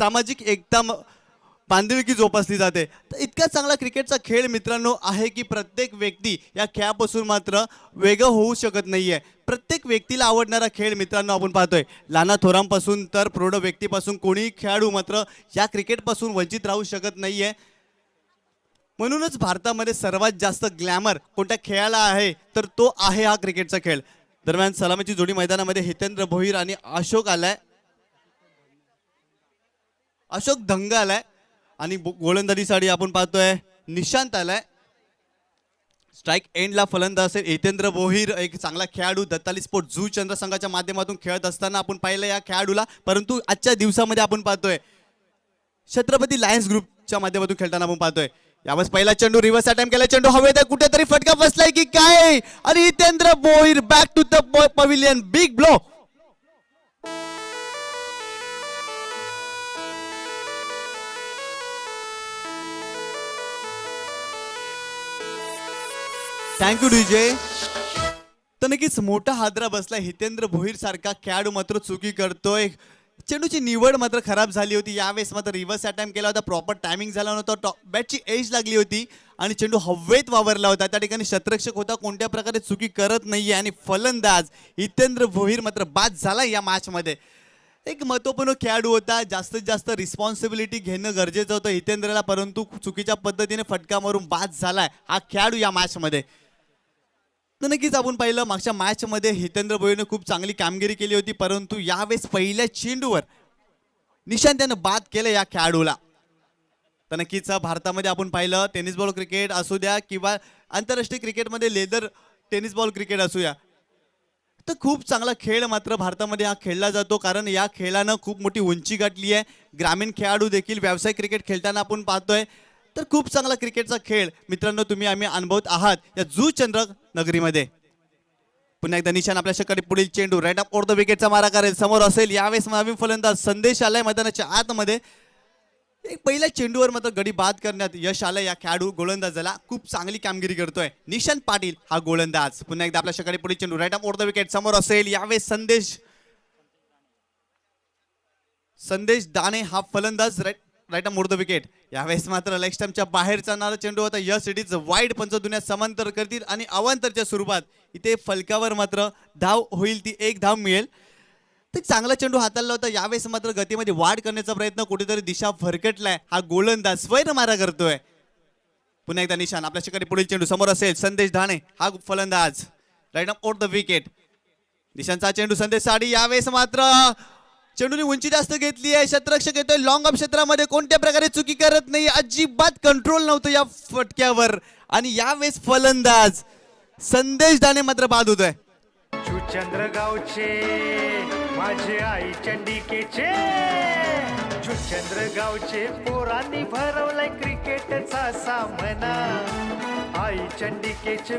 सामाजिक एकता बांधिलकी जोपासली जाते. तर इतका चांगला क्रिकेटचा खेळ मित्रांनो आहे की प्रत्येक व्यक्ती या खेळापासून मात्र वेगळं होऊ शकत नाहीये. प्रत्येक व्यक्तीला आवडणारा खेळ मित्रांनो आपण पाहतोय. लहान थोरांपासून तर प्रौढ व्यक्तीपासून कोणीही खेळाडू मात्र या क्रिकेटपासून वंचित राहू शकत नाहीये. म्हणूनच भारतामध्ये सर्वात जास्त ग्लॅमर कोणत्या खेळाला आहे तर तो आहे हा क्रिकेटचा खेळ. दरम्यान सलामीची जोडी मैदानामध्ये हितेंद्र भोईर आणि अशोक आलाय. अशोक धंग आलाय आणि गोलंदाजीसाठी आपण पाहतोय निशांत आलाय. स्ट्राइक एंडला फलंदाज असेल हितेंद्र भोईर, एक चांगला खेळाडू दत्ताली स्पोर्ट झू चंद्र संघाच्या माध्यमातून खेळत असताना आपण पाहिलं या खेळाडूला. परंतु आजच्या दिवसामध्ये आपण पाहतोय छत्रपती लायन्स ग्रुपच्या माध्यमातून खेळताना आपण पाहतोय. यावेळेस पहिला चेंडू रिव्हर्स अटेम्प्ट केला, चेंडू हवेत आहे, कुठेतरी फटका बसलाय की काय आणि Hitendra Bhoir back to the pavilion, big blow. Thank you DJ. तर नक्कीच मोठा हादरा बसला. हितेंद्र भोईर सारखा खेळाडू मात्र चुकी करतोय. चेंडूची निवड मात्र खराब झाली होती. यावेळेस मात्र रिव्हर्स अटॅम्प्ट केला होता, प्रॉपर टायमिंग झाला नव्हता, बॅटची एज लागली होती आणि चेंडू हवेत वावरला होता. त्या ठिकाणी क्षेत्ररक्षक होता, कोणत्या प्रकारे चुकी करत नाहीये आणि फलंदाज हितेंद्र भोईर मात्र बाद झाला या मॅचमध्ये. एक महत्त्वपूर्ण खेळाडू होता, जास्तीत जास्त रिस्पॉन्सिबिलिटी घेणं गरजेचं होतं हितेंद्रला, परंतु चुकीच्या पद्धतीने फटका मारून बाद झालाय हा खेळाडू या मॅचमध्ये. तर नक्कीच आपण पाहिलं मागच्या मॅचमध्ये हितेंद्र भोईरने खूप चांगली कामगिरी केली होती, परंतु यावेळेस पहिल्या चेंडूवर निशांत यानं बाद केलं या खेळाडूला. तर नक्कीच भारतामध्ये आपण पाहिलं टेनिस बॉल क्रिकेट असू द्या किंवा आंतरराष्ट्रीय क्रिकेटमध्ये लेदर टेनिस बॉल क्रिकेट असू द्या, तर खूप चांगला खेळ मात्र भारतामध्ये हा खेळला जातो. कारण या खेळानं खूप मोठी उंची गाठली आहे. ग्रामीण खेळाडू देखील व्यावसायिक क्रिकेट खेळताना आपण पाहतोय. तर खूप चांगला क्रिकेटचा खेळ मित्रांनो तुम्ही आम्ही अनुभवत आहात या जू चंद्र नगरीमध्ये. पुन्हा एकदा निशाण आपल्या शक्कडे पुढील चेंडू राईट ऑफ द विकेटचा मारा करेल, समोर असेल. यावेळेस नवीन फलंदाज संदेश आलाय मैदानाच्या आतमध्ये. एक पहिल्या चेंडूवर मात्र गडी बाद करण्यात यश आलं या खेळाडू गोलंदाजाला. खूप चांगली कामगिरी करतोय निशांत पाटील हा गोलंदाज. पुन्हा एकदा आपल्या शक्कडे पुढील चेंडू राईट ऑफ द विकेट, समोर असेल. यावेळेस संदेश दाणे हा फलंदाज राईट ऑफ द विकेट. यावेळेस मात्र लेग स्टंपच्या बाहेर चालणारा चेंडू होता. Yes it is wide. पंचदुनिया समांतर करतील आणि अवांतरच्या स्वरूपात इथे फलकावर मात्र धाव होईल, ती एक धाव मिळेल. तर चांगला चेंडू हाताळला होता. यावेळेस मात्र गतीमध्ये वाढ करण्याचा प्रयत्न, कुठेतरी दिशा भरकटलाय हा गोलंदाज, स्वैर मारा करतोय. पुन्हा एकदा निशाण आपल्या शक्कडे पुढील चेंडू, समोर असेल. संदेश धाणे हा फलंदाज राईट ऑफ द विकेट. निशांचा चेंडू संदेश साडी. यावेळेस मात्र चेंडूने उंची जास्त घेतली आहे, क्षेत्ररक्षक येतोय लॉंग ऑफ क्षेत्रामध्ये, कोणत्या प्रकारे चुकी करत नाही, अजिबात कंट्रोल नव्हतं या फटक्यावर आणि यावेळेस फलंदाज संदेश दाणे मात्र बाद होतोय. चंद्रगावचे माझे आई चंडिकेचे, चंद्रगावचे पोरांनी भरवलाय क्रिकेटचा सामना.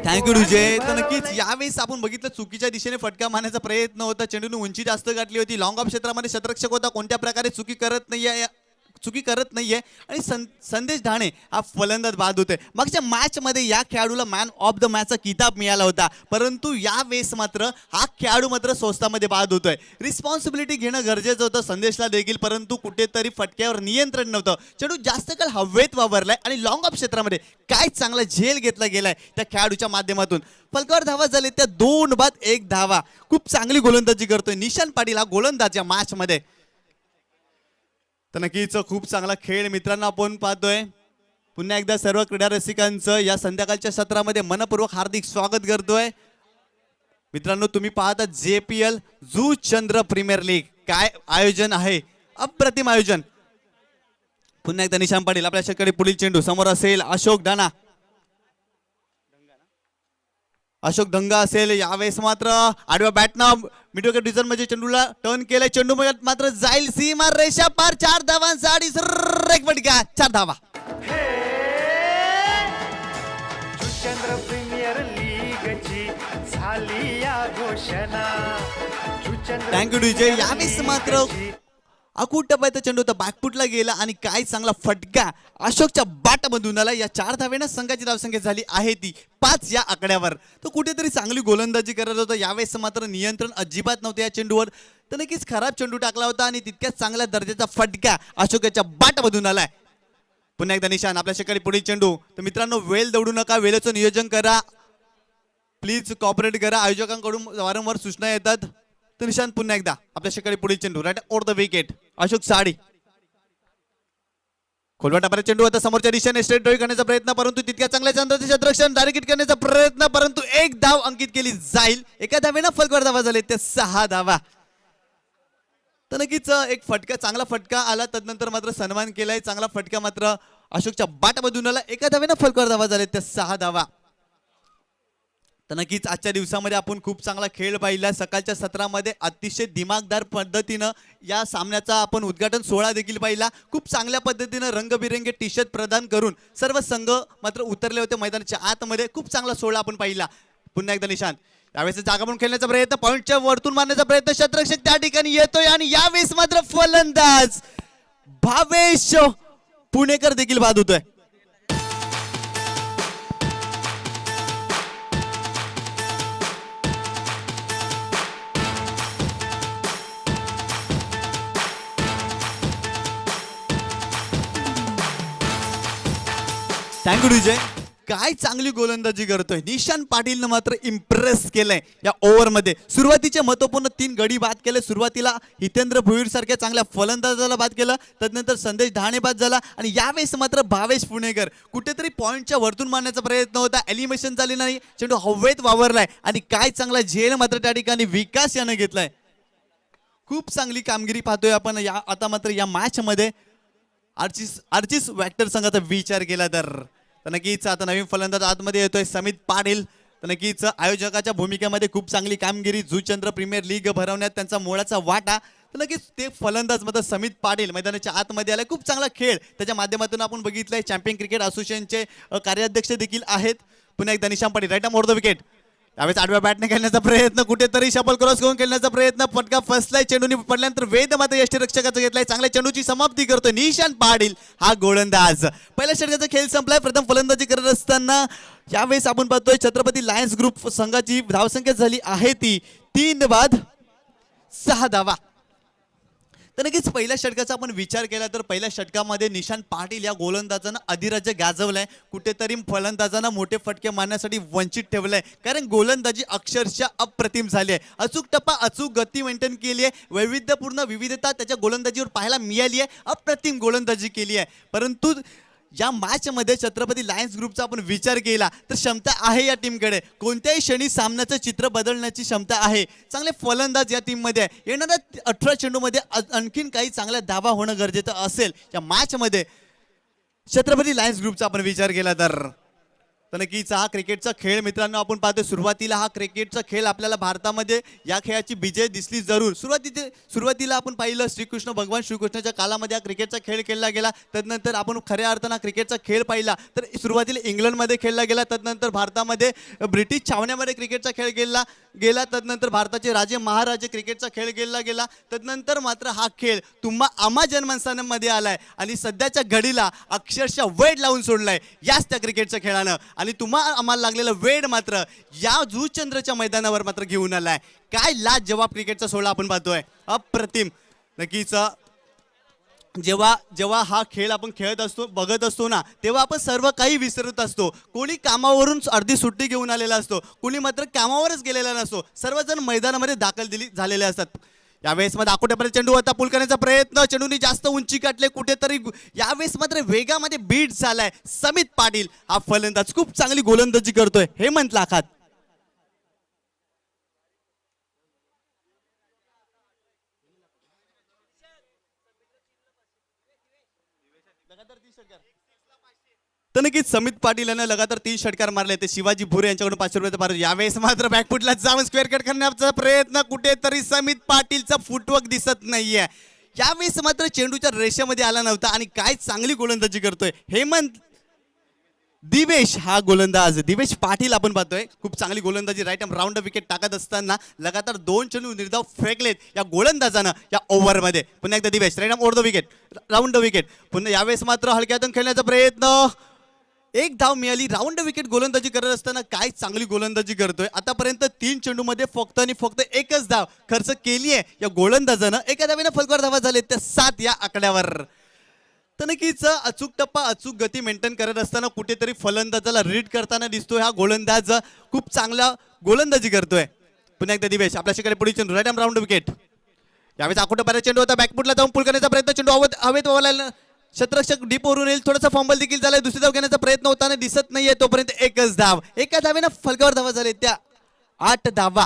Thank you DJ. तर नक्कीच यावेळेस आपण बघितलं चुकीच्या दिशेने फटका मारण्याचा प्रयत्न होता. चेंडूने उंची जास्त गाठली होती, लॉंग ऑफ क्षेत्रामध्ये क्षेत्ररक्षक होता, कोणत्या प्रकारे चुकी करत नाहीये आणि संदेश धाणे हा फलंदाज बाद होतोय. मागच्या मॅच मध्ये या खेळाडूला मॅन ऑफ द मॅचचा किताब मिळाला होता, परंतु यावेळेस मात्र हा खेळाडू मात्र स्वस्तामध्ये बाद होतोय. रिस्पॉन्सिबिलिटी घेणं गरजेचं होतं संदेशला देखील, परंतु कुठेतरी फटक्यावर नियंत्रण नव्हतं. चेंडू जास्त काळ हवेत वावरलाय आणि लॉंग ऑफ क्षेत्रामध्ये काय चांगला झेल घेतला गेलाय त्या खेळाडूच्या माध्यमातून. फलकावर धावा झाले त्या 2 बाद 1 धावा. खूप चांगली गोलंदाजी करतोय निशांत पाटील हा गोलंदाज या मॅच मध्ये. तर नक्कीच खूप चांगला खेळ मित्रांनो आपण पाहतोय. पुन्हा एकदा सर्व क्रीडा रसिकांचं या संध्याकाळच्या सत्रामध्ये मनपूर्वक हार्दिक स्वागत करतोय. मित्रांनो तुम्ही पाहता JPL जू चंद्र प्रीमियर लीग. काय आयोजन आहे, अप्रतिम आयोजन. पुन्हा एकदा निशांत पाटील आपल्या शक्कडे पुढील चेंडू, समोर असेल अशोक दाना, अशोक दंगा असेल. यावेळेस मात्र आडव्या बॅटनं मिड विकेट डिझन मध्ये चेंडूला टर्न केलाय, चेंडू मात्र जाईल सीमा रेषा पार. 4 धावांसाठी एक फटका, 4 धावा. चंद्र प्रीमियर लीगची झाली या घोषणा. Thank you DJ. यावेळेस मात्र अकूट टप्प्याचा चेंडू होता बॅकफुटला गेला आणि काय चांगला फटका अशोकच्या बाटामधून आला. या 4 धावेनं संघाची धावसंख्या झाली आहे ती 5 या आकड्यावर. तो कुठेतरी चांगली गोलंदाजी करत होता. यावेळेस मात्र नियंत्रण अजिबात नव्हतं या चेंडूवर. तर नक्कीच खराब चेंडू टाकला होता आणि तितक्याच चांगल्या दर्जाचा फटका अशोकाच्या बाटामधून आलाय. पुन्हा एकदा निशान आपल्या शेकारी पुढील चेंडू. तर मित्रांनो वेळ दौडू नका, वेळेचं नियोजन करा, प्लीज कॉपरेट करा. आयोजकांकडून वारंवार सूचना येतात. तर निशान पुन्हा एकदा आपल्या शेकारी पुढील चेंडू right over the wicket Ashok Sadi. खोलवा टाकणारा चेंडू आता समोरच्या दिशेने स्ट्रेट ड्राईव्ह करण्याचा प्रयत्न, परंतु तितक्या चांगल्या चंद्राचे क्षेत्ररक्षण डायरेक्ट हिट करण्याचा प्रयत्न, परंतु एक धाव अंकित केली जाईल. एका धावेनं फलकवर धावा झाले ते 6 धावा. तर नक्कीच एक फटका चांगला फटका आला, तदनंतर मात्र सन्मान केलाय. चांगला फटका मात्र अशोकच्या बाटामधून आला. एका धावेनं फलकवर धावा झाले त्या 6 धावा. तर नक्कीच आजच्या दिवसामध्ये आपण खूप चांगला खेळ पाहिला. सकाळच्या सत्रामध्ये अतिशय दिमागदार पद्धतीनं या सामन्याचा आपण उद्घाटन सोहळा देखील पाहिला. खूप चांगल्या पद्धतीनं रंगबिरंगी टी शर्ट प्रदान करून सर्व संघ मात्र उतरले होते मैदानाच्या आतमध्ये. खूप चांगला सोहळा आपण पाहिला. पुन्हा एकदा निशांत यावेळेस जागा म्हणून खेळण्याचा प्रयत्न, पॉईंटच्या वरतून मारण्याचा प्रयत्न, क्षेत्ररक्षक त्या ठिकाणी येतोय आणि यावेळेस मात्र फलंदाज भावेश पुणेकर देखील बाद होतोय. थँक्यू विजय. काय चांगली गोलंदाजी करतोय निशांत पाटीलनं मात्र इम्प्रेस केलंय या ओव्हरमध्ये. सुरुवातीचे महत्वपूर्ण 3 गडी बाद केले. सुरुवातीला हितेंद्र भोईर सारख्या चांगल्या फलंदाजाला बाद केलं, तदनंतर संदेश धाणे बाद झाला आणि यावेळेस मात्र भावेश पुणेकर कुठेतरी पॉईंटच्या वरतून मारण्याचा प्रयत्न होता. एलिमिनेशन झाली नाही, चेंडू हवेत वावरलाय आणि काय चांगला झेल मात्र त्या ठिकाणी विकास यानं घेतलाय. खूप चांगली कामगिरी पाहतोय आपण या आता मात्र या मॅच मध्ये. आर्चिस वॅक्टर संघाचा विचार केला तर नक्कीच आता नवीन फलंदाज आतमध्ये येतोय समित पाटील. तर नक्कीच आयोजकाच्या भूमिकेमध्ये खूप चांगली कामगिरी. जुचंद्र प्रीमियर लीग भरवण्यात त्यांचा मोलाचा वाटा. तर नक्कीच ते फलंदाज मात्र समित पाटील मैदानाच्या आतमध्ये आले. खूप चांगला खेळ त्याच्या माध्यमातून आपण बघितलंय. चॅम्पियन क्रिकेट असोसिएशनचे कार्याध्यक्ष देखील आहेत. पुन्हा एकदा Nishant Patil right more the wicket. यावेळेस आडव्या बॅटने खेळण्याचा प्रयत्न, कुठेतरी शपल क्रॉस करून खेळण्याचा प्रयत्न, फटका फसलाय. चेंडूने पडल्यानंतर वेद मात्र यष्टीरक्षकाचा घेतलाय. चांगल्या चेंडूची समाप्ती करतोय निशांत पाटील हा गोलंदाज. पहिल्या षटकाचा खेळ संपलाय. प्रथम फलंदाजी करत असताना यावेळेस आपण पाहतोय छत्रपती लायन्स ग्रुप संघाची धावसंख्या झाली आहे ती 3 बाद 6 धावा. तर नक्कीच पहिल्या षटकाचा आपण विचार केला तर पहिल्या षटकामध्ये निशांत पाटील या गोलंदाजानं अधिराज्य गाजवलंय. कुठेतरी फलंदाजांना मोठे फटके मारण्यासाठी वंचित ठेवलंय, कारण गोलंदाजी अक्षरशः अप्रतिम झाली आहे. अचूक टप्पा, अचूक गती मेंटेन केली आहे. वैविध्यपूर्ण विविधता त्याच्या गोलंदाजीवर पाहायला मिळाली आहे. अप्रतिम गोलंदाजी केली आहे. परंतु या मॅच मध्ये छत्रपती लायन्स ग्रुपचा आपण विचार केला तर क्षमता आहे या टीमकडे. कोणत्याही क्षणी सामन्याचं चित्र बदलण्याची क्षमता आहे. चांगले फलंदाज या टीम मध्ये. येणाऱ्या 18 चेंडूमध्ये आणखीन काही चांगल्या धावा होणं गरजेचं असेल या मॅच मध्ये छत्रपती लायन्स ग्रुपचा आपण विचार केला तर नक्कीच हा क्रिकेटचा खेळ मित्रांनो आपण पाहतो. सुरुवातीला हा क्रिकेटचा खेळ आपल्याला भारतामध्ये या खेळाची विजय दिसली जरूर. सुरुवातीला आपण पाहिलं श्रीकृष्ण भगवान श्रीकृष्णाच्या काळामध्ये हा क्रिकेटचा खेळ खेळला गेला. तदनंतर आपण खऱ्या अर्थानं क्रिकेटचा खेळ पाहिला तर सुरुवातीला इंग्लंडमध्ये खेळला गेला. तदनंतर भारतामध्ये ब्रिटिश छावण्यामध्ये क्रिकेटचा खेळ खेळला गेला. तदनंतर भारताचे राजे महाराजे क्रिकेटचा खेळ खेळला गेला. तदनंतर मात्र हा खेळ आम्हा जन्मस्थानामध्ये आलाय आणि सध्याच्या घडीला अक्षरशः वेळ लावून सोडलाय याच त्या क्रिकेटच्या खेळानं. आणि आम्हाला लागलेला वेळ मात्र या जुचंद्रच्या मैदानावर मात्र घेऊन आलाय. काय लाजवाब क्रिकेटचा सोहळा आपण पाहतोय. अप्रतिम. नक्कीच जेव्हा हा खेळ आपण खेळत असतो बघत असतो ना तेव्हा आपण सर्व काही विसरत असतो. कोणी कामावरून अर्धी सुट्टी घेऊन आलेला असतो, कोणी मात्र कामावरच गेलेला नसतो. सर्वजण मैदानामध्ये दाखल झालेले असतात. यावेळेस मध्ये आकोट्यापर्यंत चेंडू होता, पुल करण्याचा प्रयत्न, चेंडूने जास्त उंची गाठले. कुठेतरी यावेळेस मात्र वेगामध्ये बीट झालाय. समित पाटील हा फलंदाज खूप चांगली गोलंदाजी करतोय. हेमंत लाखात तर नक्कीच समित पाटील यानं लगातार 3 षटकार मारले. ते शिवाजी भुरे यांच्याकडून 500 रुपये पार. यावेळेस मात्र बॅकफुटला जाऊन स्क्वेअर कट करण्याचा प्रयत्न, कुठेतरी समित पाटीलचा फुटवर्क दिसत नाहीये. यावेळेस मात्र चेंडूच्या रेषेमध्ये आला नव्हता आणि काय चांगली गोलंदाजी करतोय हेमंत. दिवेश हा गोलंदाज दिवेश पाटील आपण पाहतोय खूप चांगली गोलंदाजी राईट आर्म राऊंड विकेट टाकत असताना लगातार 2 चेंडू निर्धाव फेकलेत या गोलंदाजानं या ओव्हरमध्ये. पुन्हा एकदा Divesh right arm over the wicket round the wicket. पुन्हा यावेळेस मात्र हलक्यातून खेळण्याचा प्रयत्न. एक धाव मिळाली. राऊंड विकेट गोलंदाजी करत असताना काय चांगली गोलंदाजी करतोय. आतापर्यंत 3 चेंडूमध्ये फक्त आणि फक्त एकच धाव खर्च केली आहे या गोलंदाजानं. एका धावेनं फलकवर धावा झाले त्या 7 या आकड्यावर. तर नक्कीच अचूक टप्पा अचूक गती मेंटेन करत असताना कुठेतरी फलंदाजाला रीड करताना दिसतोय. हा गोलंदाज खूप चांगला गोलंदाजी करतोय. पुन्हा एकदा दिवेश आपल्या शिकारे पुढे चेंडू राईट आर्म राऊंड विकेट. यावेळेस आखोटा पर्यंत चेंडू होता बॅकफुटला जाऊन पुल करण्याचा प्रयत्न. चेंडू हवेत वळाला. क्षेत्ररक्षक डीप वरून येईल. थोडासा फॉम्बल देखील झालाय. दुसरी धाव घेण्याचा प्रयत्न होताना दिसत नाहीये. तोपर्यंत एकच धाव. एका धावेनं फलकावर धावा झाले त्या 8 धावा.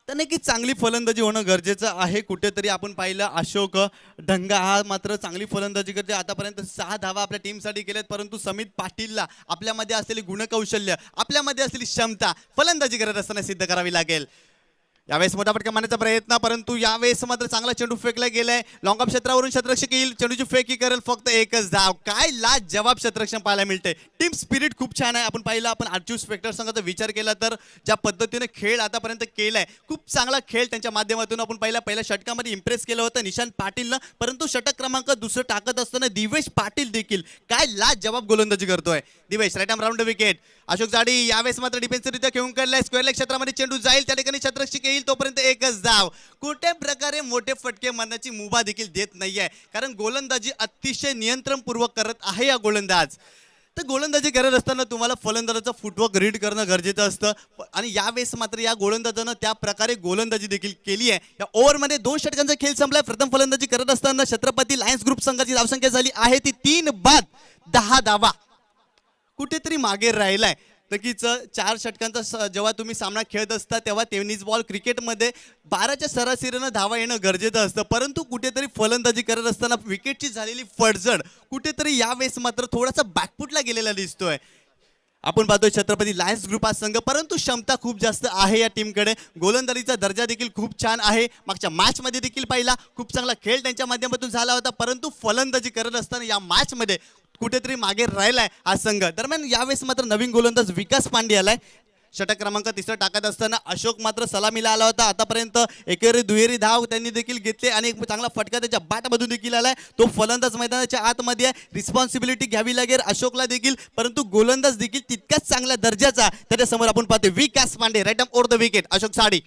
तर नक्की चांगली फलंदाजी होणं गरजेचं आहे. कुठेतरी आपण पाहिलं अशोक ढंगा हा मात्र चांगली फलंदाजी करते. आतापर्यंत 6 धावा आपल्या टीमसाठी केल्यात. परंतु समित पाटीलला आपल्यामध्ये असलेली गुणकौशल्य आपल्यामध्ये असलेली क्षमता फलंदाजी करत असताना सिद्ध करावी लागेल. यावेळेस मोठा फटका मारण्याचा प्रयत्न. परंतु यावेळेस मात्र चांगला चेंडू फेकला गेलाय. लॉंग ऑफ क्षेत्रावरून क्षेत्ररक्षक येईल. चेंडूची फेक ही करेल. फक्त एकच धाव. काय लाज जवाब क्षेत्ररक्षण पाहायला मिळते. टीम स्पिरिट खूप छान आहे. आपण पाहिलं आपण आर्चिव स्पेक्टर संघाचा विचार केला तर ज्या पद्धतीने खेळ आतापर्यंत केलाय खूप चांगला खेळ त्यांच्या माध्यमातून आपण पहिल्या षटकामध्ये इम्प्रेस केलं होतं निशांत पाटीलनं. परंतु षटक क्रमांक दुसरं टाकत असताना दिवेश पाटील देखील काय लाज जवाब गोलंदाजी करतोय. Divesh right arm round wicket. Ashok Jadi यावेळेस मात्र डिफेन्सरित्या खेळून काढलाय. स्क्वेअर लेग क्षेत्रामध्ये चेंडू जाईल. त्या ठिकाणी क्षेत्ररक्षक येईल. तोपर्यंत एकच धाव. कुठे प्रकारे मोठे फटके मारण्याची मुभा देखील देत नाहीये. कारण गोलंदाजी अतिशय नियंत्रणपूर्वक करत आहे या गोलंदाज. तर गोलंदाजी करत असताना तुम्हाला फलंदाजाचं फुटवर्क रीड करणं गरजेचं असतं. आणि यावेळेस मात्र या गोलंदाजानं त्या प्रकारे गोलंदाजी देखील केली आहे. या ओव्हरमध्ये 2 षटकांचा खेळ संपलाय. प्रथम फलंदाजी करत असताना छत्रपती लायन्स ग्रुप संघाची धावसंख्या झाली आहे ती 3 बाद 10 धावा. कुठेतरी मागे राहिलाय. नक्कीच 4 षटकांचा जेव्हा तुम्ही सामना खेळत असता तेव्हा टेनिस बॉल क्रिकेटमध्ये 12च्या सरासरीनं धावा येणं गरजेचं असतं. परंतु कुठेतरी फलंदाजी करत असताना विकेटची झालेली फडजड कुठेतरी यावेळेस मात्र थोडासा बॅकफुटला गेलेला दिसतोय. आपण पाहतोय छत्रपती लायन्स ग्रुप हा संघ. परंतु क्षमता खूप जास्त आहे या टीमकडे. गोलंदाजीचा दर्जा देखील खूप छान आहे. मागच्या मॅचमध्ये देखील पाहिला खूप चांगला खेळ त्यांच्या माध्यमातून झाला होता. परंतु फलंदाजी करत असताना या मॅचमध्ये कुठेतरी मागे राहिलाय हा संघ. दरम्यान यावेळेस मात्र नवीन गोलंदाज विकास पांडे आलाय. षटक क्रमांक 3 टाकत असताना अशोक मात्र सलामीला आला होता. आतापर्यंत एकेरी दुहेरी धाव त्यांनी देखील घेतले आणि एक चांगला फटका त्याच्या बॅटमधून देखील आलाय. तो फलंदाज मैदानाच्या आतमध्ये आहे. रिस्पॉन्सिबिलिटी घ्यावी लागेल अशोकला देखील. परंतु गोलंदाज देखील तितक्याच चांगल्या दर्जाचा त्याच्यासमोर आपण पाहतोय Vikas Pandey right arm over the wicket. Ashok Sadi.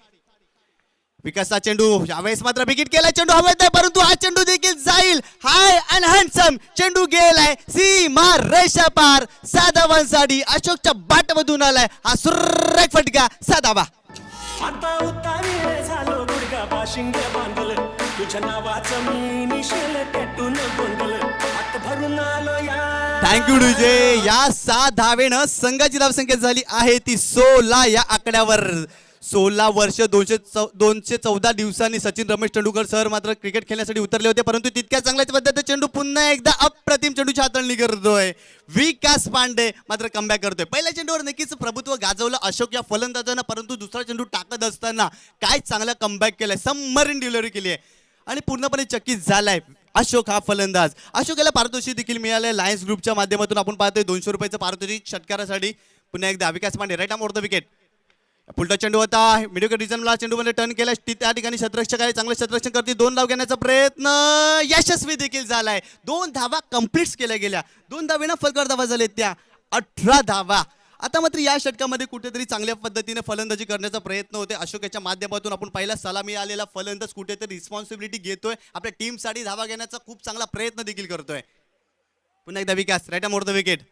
विकासचा चेंडू यावेळेस मात्र विकेट केला. चेंडू हवेत आहे परंतु हा चेंडू देखील जाईल. हाय अँड हँडसम चेंडू गेलाय सीमा रेषा पार. 7 धावांसाठी अशोकच्या बॅटमधून आलाय हा सुरेख फटका. 7 धावा. आता उतारी झालो गुडगा बाशिंग बांधल तुझ्या नावाचं मी निशेल टॅटून गोंधळ हात भरून आलो या. Thank you DJ. या 7 धावेनं संघाची धावसंख्या झाली आहे ती 16 या आकड्यावर. 16 वर्ष 214 दिवसांनी सचिन रमेश तेंडुलकर सर मात्र क्रिकेट खेळण्यासाठी उतरले होते. परंतु तितक्या चांगल्याच पद्धतीने चेंडू पुन्हा एकदा अप्रतिम चेंडूची हाताळणी करतोय विकास पांडे. मात्र कमबॅक करतोय. पहिल्या चेंडूवर नक्कीच प्रभुत्व गाजवलं अशोक या फलंदाजानं. परंतु दुसरा चेंडू टाकत असताना काय चांगला कमबॅक केलाय. सबमरीन डिलिव्हरी केली आहे आणि पूर्णपणे चकित झालाय अशोक हा फलंदाज. अशोक याला पारितोषिक देखील मिळालंय लायन्स ग्रुपच्या माध्यमातून. आपण पाहतोय 200 रुपयाचं पारितोषिक षटकारासाठी. पुन्हा एकदा Vikas Pandey right arm over the wicket. पुलटा चेंडू होता. मिडविकेट रिजनला चेंडूमध्ये टर्न केला. त्या ठिकाणी क्षेत्ररक्षक आहे. चांगलं क्षेत्ररक्षण करते. 2 धाव घेण्याचा प्रयत्न यशस्वी देखील झालाय. 2 धावा कंप्लीट केल्या गेल्या. 2 धावेनं फलकार धावा झाले त्या 18 धावा. आता मात्र या षटकामध्ये कुठेतरी चांगल्या पद्धतीने फलंदाजी करण्याचा प्रयत्न होते अशोकाच्या माध्यमातून. आपण पहिला सलामी आलेला फलंदाज कुठेतरी रिस्पॉन्सिबिलिटी घेतोय. आपल्या टीमसाठी धावा घेण्याचा खूप चांगला प्रयत्न देखील करतोय. पुन्हा एकदा Vikas right arm over the wicket.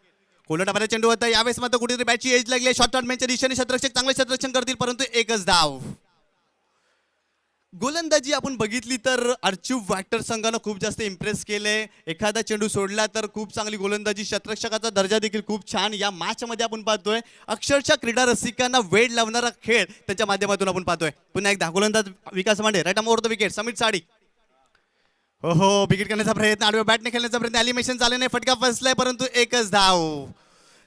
कोलटामध्ये चेंडू होता. यावेळेस मात्र कुठेतरी बॅटची एज लागली. शॉर्ट टर्नमेंटच्या दिशेने क्षेत्ररक्षक चांगले क्षेत्ररक्षण करतील परंतु एकच धाव. गोलंदाजी आपण बघितली तर आर्चिव वॅक्टर संघानं खूप जास्त इम्प्रेस केले. एखादा चेंडू सोडला तर खूप चांगली गोलंदाजी. क्षेत्ररक्षकाचा दर्जा देखील खूप छान या मॅचमध्ये आपण पाहतोय. अक्षरशः क्रीडा रसिकांना वेळ लावणारा खेळ त्याच्या माध्यमातून आपण पाहतोय. पुन्हा एकदा गोलंदाज Vikas Pandey right arm over the wicket. Sameer Sadi. हो विकेट करण्याचा प्रयत्न. आडव्या बॅटने खेळण्याचा प्रयत्न. एलिमिनेशन झाले नाही. फटका फसलाय परंतु एकच धाव.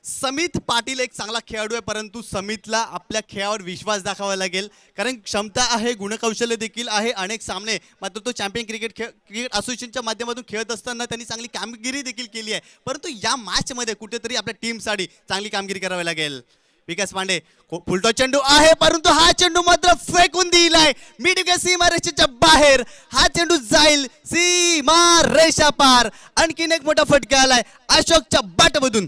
समित पाटील एक चांगला खेळाडू आहे, परंतु समितला आपल्या खेळावर विश्वास दाखवावा लागेल, कारण क्षमता आहे, गुणकौशल्य देखील आहे, अनेक सामने मात्र तो चॅम्पियन क्रिकेट असोसिएशनच्या माध्यमातून खेळत असताना त्यांनी चांगली कामगिरी देखील केली आहे, परंतु या मॅचमध्ये कुठेतरी आपल्या टीमसाठी चांगली कामगिरी करावी लागेल. विकास पांडे फुलटॉस चेंडू आहे, परंतु हा चेंडू मात्र फेकून दिलाय मिडविकेट सीमा रेषेच्या बाहेर. हा चेंडू जाईल सीमा रेषा पार. आणखीन एक मोठा फटका आलाय अशोकच्या बॅटमधून.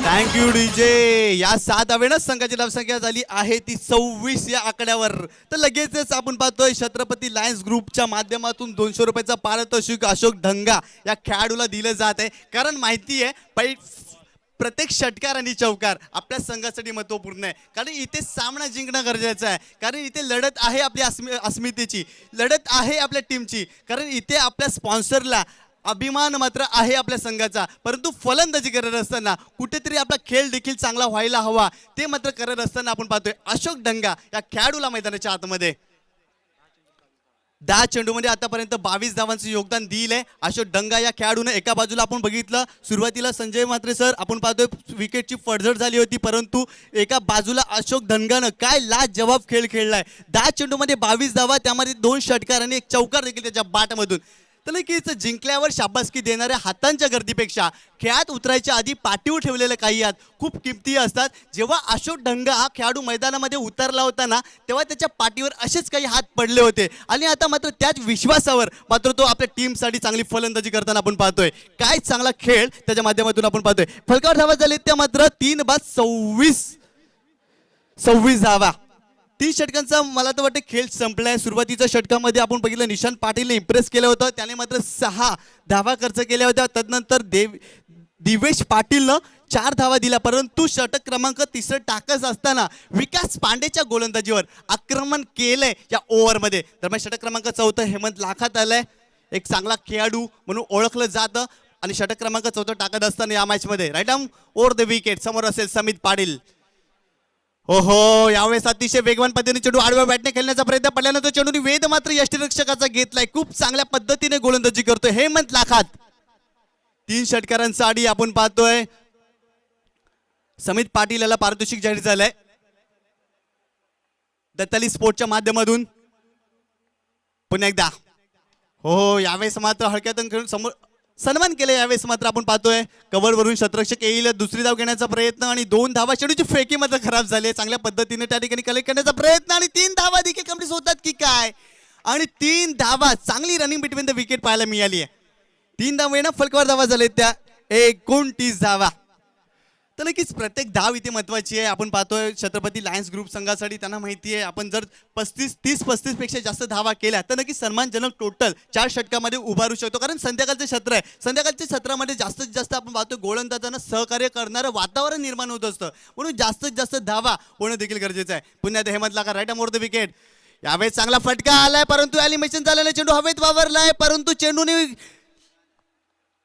Thank you DJ. या 7 धावेनं संघाची धावसंख्या झाली आहे ती 26 या आकड्यावर. तर लगेचच आपण पाहतोय छत्रपती लायन्स ग्रुपच्या माध्यमातून 200 रुपयाचा पारितोषिक अशोक ढंगा या खेळाडूला दिलं जात आहे, कारण माहिती आहे प्रत्येक षटकार आणि चौकार आपल्या संघासाठी महत्त्वपूर्ण आहे, कारण इथे सामना जिंकणं गरजेचं आहे, कारण इथे लढत आहे आपल्या अस्मितेची, लढत आहे आपल्या टीमची, कारण इथे आपल्या स्पॉन्सरला अभिमान मात्र आहे आपल्या संघाचा, परंतु फलंदाजी करत असताना कुठेतरी आपला खेळ देखील चांगला व्हायला हवा, ते मात्र करत असताना आपण पाहतोय अशोक ढंगा या खेळाडूला मैदानाच्या आतमध्ये 10 चेंडूमध्ये आतापर्यंत 22 धावांचं योगदान दिलंय अशोक ढंगा या खेळाडूने. एका बाजूला आपण बघितलं सुरुवातीला संजय म्हात्रे सर आपण पाहतोय विकेटची पडझड झाली होती, परंतु एका बाजूला अशोक ढंगानं काय लाजवाब खेळ खेळलाय. 10 चेंडूमध्ये 22 धावा, त्यामध्ये 2 षटकार आणि 1 चौकार देखील त्याच्या बॅटमधून. तर नक्कीच जिंकल्यावर शाबासकी देणाऱ्या हातांच्या गर्दीपेक्षा खेळात उतरायच्या आधी पाठीवर ठेवलेले काही हात खूप किमती असतात. जेव्हा अशोक ढंगा हा खेळाडू मैदानामध्ये उतरला होता ना, तेव्हा त्याच्या पाठीवर असेच काही हात पडले होते, आणि आता मात्र त्याच विश्वासावर मात्र तो आपल्या टीमसाठी चांगली फलंदाजी करताना आपण पाहतोय. काय चांगला खेळ त्याच्या माध्यमातून आपण पाहतोय. फलकावर धावा झाले त्या मात्र 3 बाद 26 धावा. 30 षटकांचा मला तर वाटतं खेळ संपलाय. सुरुवातीच्या षटकामध्ये आपण बघितलं निशांत पाटीलने इम्प्रेस केलं होतं, त्याने मात्र 6 धावा खर्च केल्या होत्या. तदनंतर दिवेश पाटीलनं 4 धावा दिल्या, परंतु षटक क्रमांक 3 टाकत असताना विकास पांडेच्या गोलंदाजीवर आक्रमण केलंय या ओव्हरमध्ये. दरम्यान षटक क्रमांक 4 हेमंत लाखात आलाय, एक चांगला खेळाडू म्हणून ओळखलं जातं, आणि षटक क्रमांक 4 टाकत असताना या मॅचमध्ये right arm over the wicket समोर असेल समित पाटील. हो, यावेळेस अतिशय वेगवान पद्धतीने चेंडू आडव्या बॅटने खेळण्याचा प्रयत्न पडल्यानंतर चेंडूने वेध मात्र यष्टीरक्षकाचा घेतलाय. खूप चांगल्या पद्धतीने गोलंदाजी करतोय हेमंत लाखात. 3 षटकारांचा आडी आपण पाहतोय. समित पाटील याला पारितोषिक जाहीर झालंय दत्ताली स्पोर्टच्या माध्यमातून. पुन्हा एकदा हो, यावेळेस मात्र हलक्यातून खेळून समोर सन्मान केले. यावेळेस मात्र आपण पाहतोय कव्हर वरून शतरक्षक येईल, दुसरी धाव घेण्याचा प्रयत्न आणि 2 धावा. चेंडूची फेकी मात्र खराब झाली. चांगल्या पद्धतीने त्या ठिकाणी कलेक्ट करण्याचा प्रयत्न आणि 3 धावा देखील कम्प्लीट होतात की काय, आणि 3 धावा. चांगली रनिंग बिटवीन द विकेट पाहायला मिळाली आहे. 3 धावेनं फलकावर धावा झाले त्या 29 धावा. तर नक्कीच प्रत्येक धाव इथे महत्वाची आहे. आपण पाहतोय छत्रपती लायन्स ग्रुप संघासाठी त्यांना माहिती आहे आपण जर 30-35 पेक्षा जास्त धावा केल्या तर नक्कीच सन्मानजनक टोटल 4 षटकामध्ये उभारू शकतो, कारण संध्याकाळचं सत्र आहे. संध्याकाळच्या सत्रामध्ये जास्तीत जास्त आपण पाहतोय गोलंदाजांना सहकार्य करणारं वातावरण निर्माण होत असतं, म्हणून जास्तीत जास्त धावा होणं देखील गरजेचं आहे. पुन्हा हेमंत लाखात राईट मोर द विकेट. यावेळेस चांगला फटका आलाय, परंतु एलिमिनेशन झालेला चेंडू हवेत वावरलाय, परंतु चेंडूने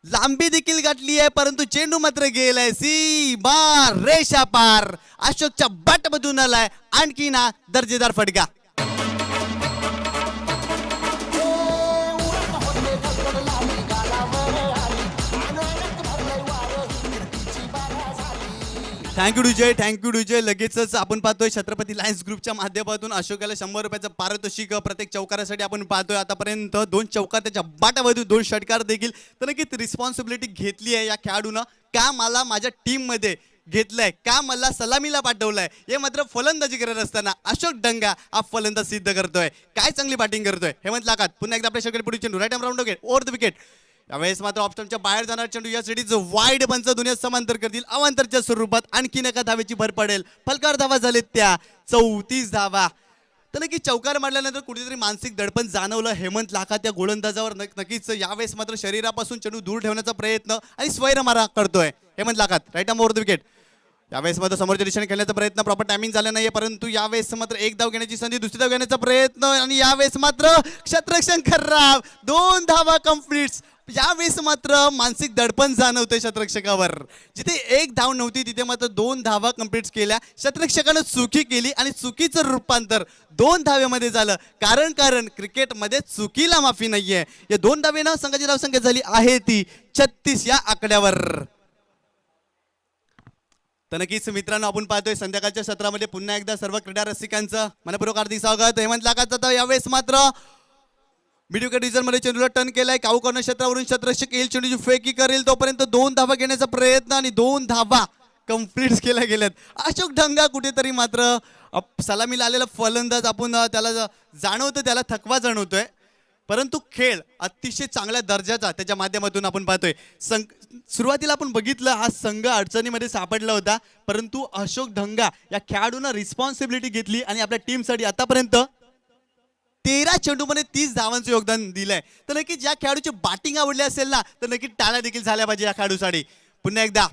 लांबी देखील गाठली आहे, परंतु चेंडू मात्र गेलाय सीमा रेषा पार. अशोकच्या बॅटमधून आलाय आणखी ना दर्जेदार फटका. Thank you DJ. लगेचच आपण पाहतोय छत्रपती लायन्स ग्रुपच्या माध्यमातून अशोकाला 100 रुपयाचं पारितोषिक प्रत्येक चौकारासाठी आपण पाहतोय. आतापर्यंत 2 चौकार त्याच्या बाटामध्ये 2 षटकार देखील. तर नक्कीच रिस्पॉन्सिबिलिटी घेतली आहे या खेळाडूनं. का मला माझ्या टीममध्ये घेतलंय, का मला सलामीला पाठवलंय, हे मात्र फलंदाजी करत असताना अशोक ढंगा हा फलंदाज सिद्ध करतोय. काय चांगली बॅटिंग करतोय हेमंत लाखात. पुन्हा एकदा आपल्या षटकार पुढे चेंडू right round wicket over the wicket. यावेळेस मात्र ऑप्शनच्या बाहेर जाणार चेंडू या सिटीज वाईड पंच दुनिया समांतर करतील, अवांतरच्या स्वरूपात आणखीन एका धावेची भर पडेल. फलकार धावा झालेत त्या 34 धावा. तर नक्की चौकार मारल्यानंतर कुठेतरी मानसिक दडपण जाणवलं हेमंत लाखात या गोलंदाजावर. नक्कीच यावेळेस मात्र शरीरापासून चेंडू दूर ठेवण्याचा प्रयत्न आणि स्वैरमारा करतोय हेमंत लाखात राईट ओव्हर द विकेट. यावेळेस मात्र समोरच्या दिशेने खेळण्याचा प्रयत्न, प्रॉपर टायमिंग झाला नाहीये, परंतु यावेळेस मात्र 1 धाव घेण्याची संधी, दुसरी धाव घेण्याचा प्रयत्न आणि यावेळेस मात्र क्षेत्ररक्षण खराब. 2 धावा कंप्लीट. यावेळेस मात्र मानसिक दडपण जाणवतंय शतरक्षकावर. जिथे एक धाव नव्हती तिथे मात्र 2 धावा कंप्लीट केल्या. शतरक्षकानं चुकी केली आणि चुकीचं रूपांतर 2 धावेमध्ये झालं. कारण क्रिकेटमध्ये चुकीला माफी नाहीये. या 2 धावेनं संघाची धावसंख्या झाली आहे ती 36 या आकड्यावर. तर नक्कीच मित्रांनो, आपण पाहतोय संध्याकाळच्या सत्रामध्ये पुन्हा एकदा सर्व क्रीडा रसिकांचं मनपूर्वक हार्दिक स्वागत. हेमंत लाखाचा यावेळेस मात्र मिडविकेट डिव्हिजन मध्ये चेंडूला टर्न केलाय. काऊ कॉर्नर क्षेत्रावरून शतरक्षक येईल, चेंडूची फेकी करेल तोपर्यंत 2 धावा घेण्याचा प्रयत्न आणि 2 धावा कंप्लीट केल्या गेल्यात. अशोक ढंगा कुठेतरी मात्र सलामीला आलेला फलंदाज, आपण त्याला जाणवतं, त्याला थकवा जाणवतोय. परंतु खेळ अतिशय चांगल्या दर्जाचा त्याच्या माध्यमातून आपण पाहतोय. सुरुवातीला आपण बघितलं हा संघ अडचणीमध्ये सापडला होता, परंतु अशोक ढंगा या खेळाडूंना रिस्पॉन्सिबिलिटी घेतली आणि आपल्या टीमसाठी आतापर्यंत 13 चेंडूमध्ये 30 धावांचं योगदान दिलंय. तर नक्की ज्या खेळाडूची बॅटिंग आवडली असेल ना, तर नक्की टाळ्या देखील झाल्या पाहिजे या खेळाडूसाठी. पुन्हा एकदा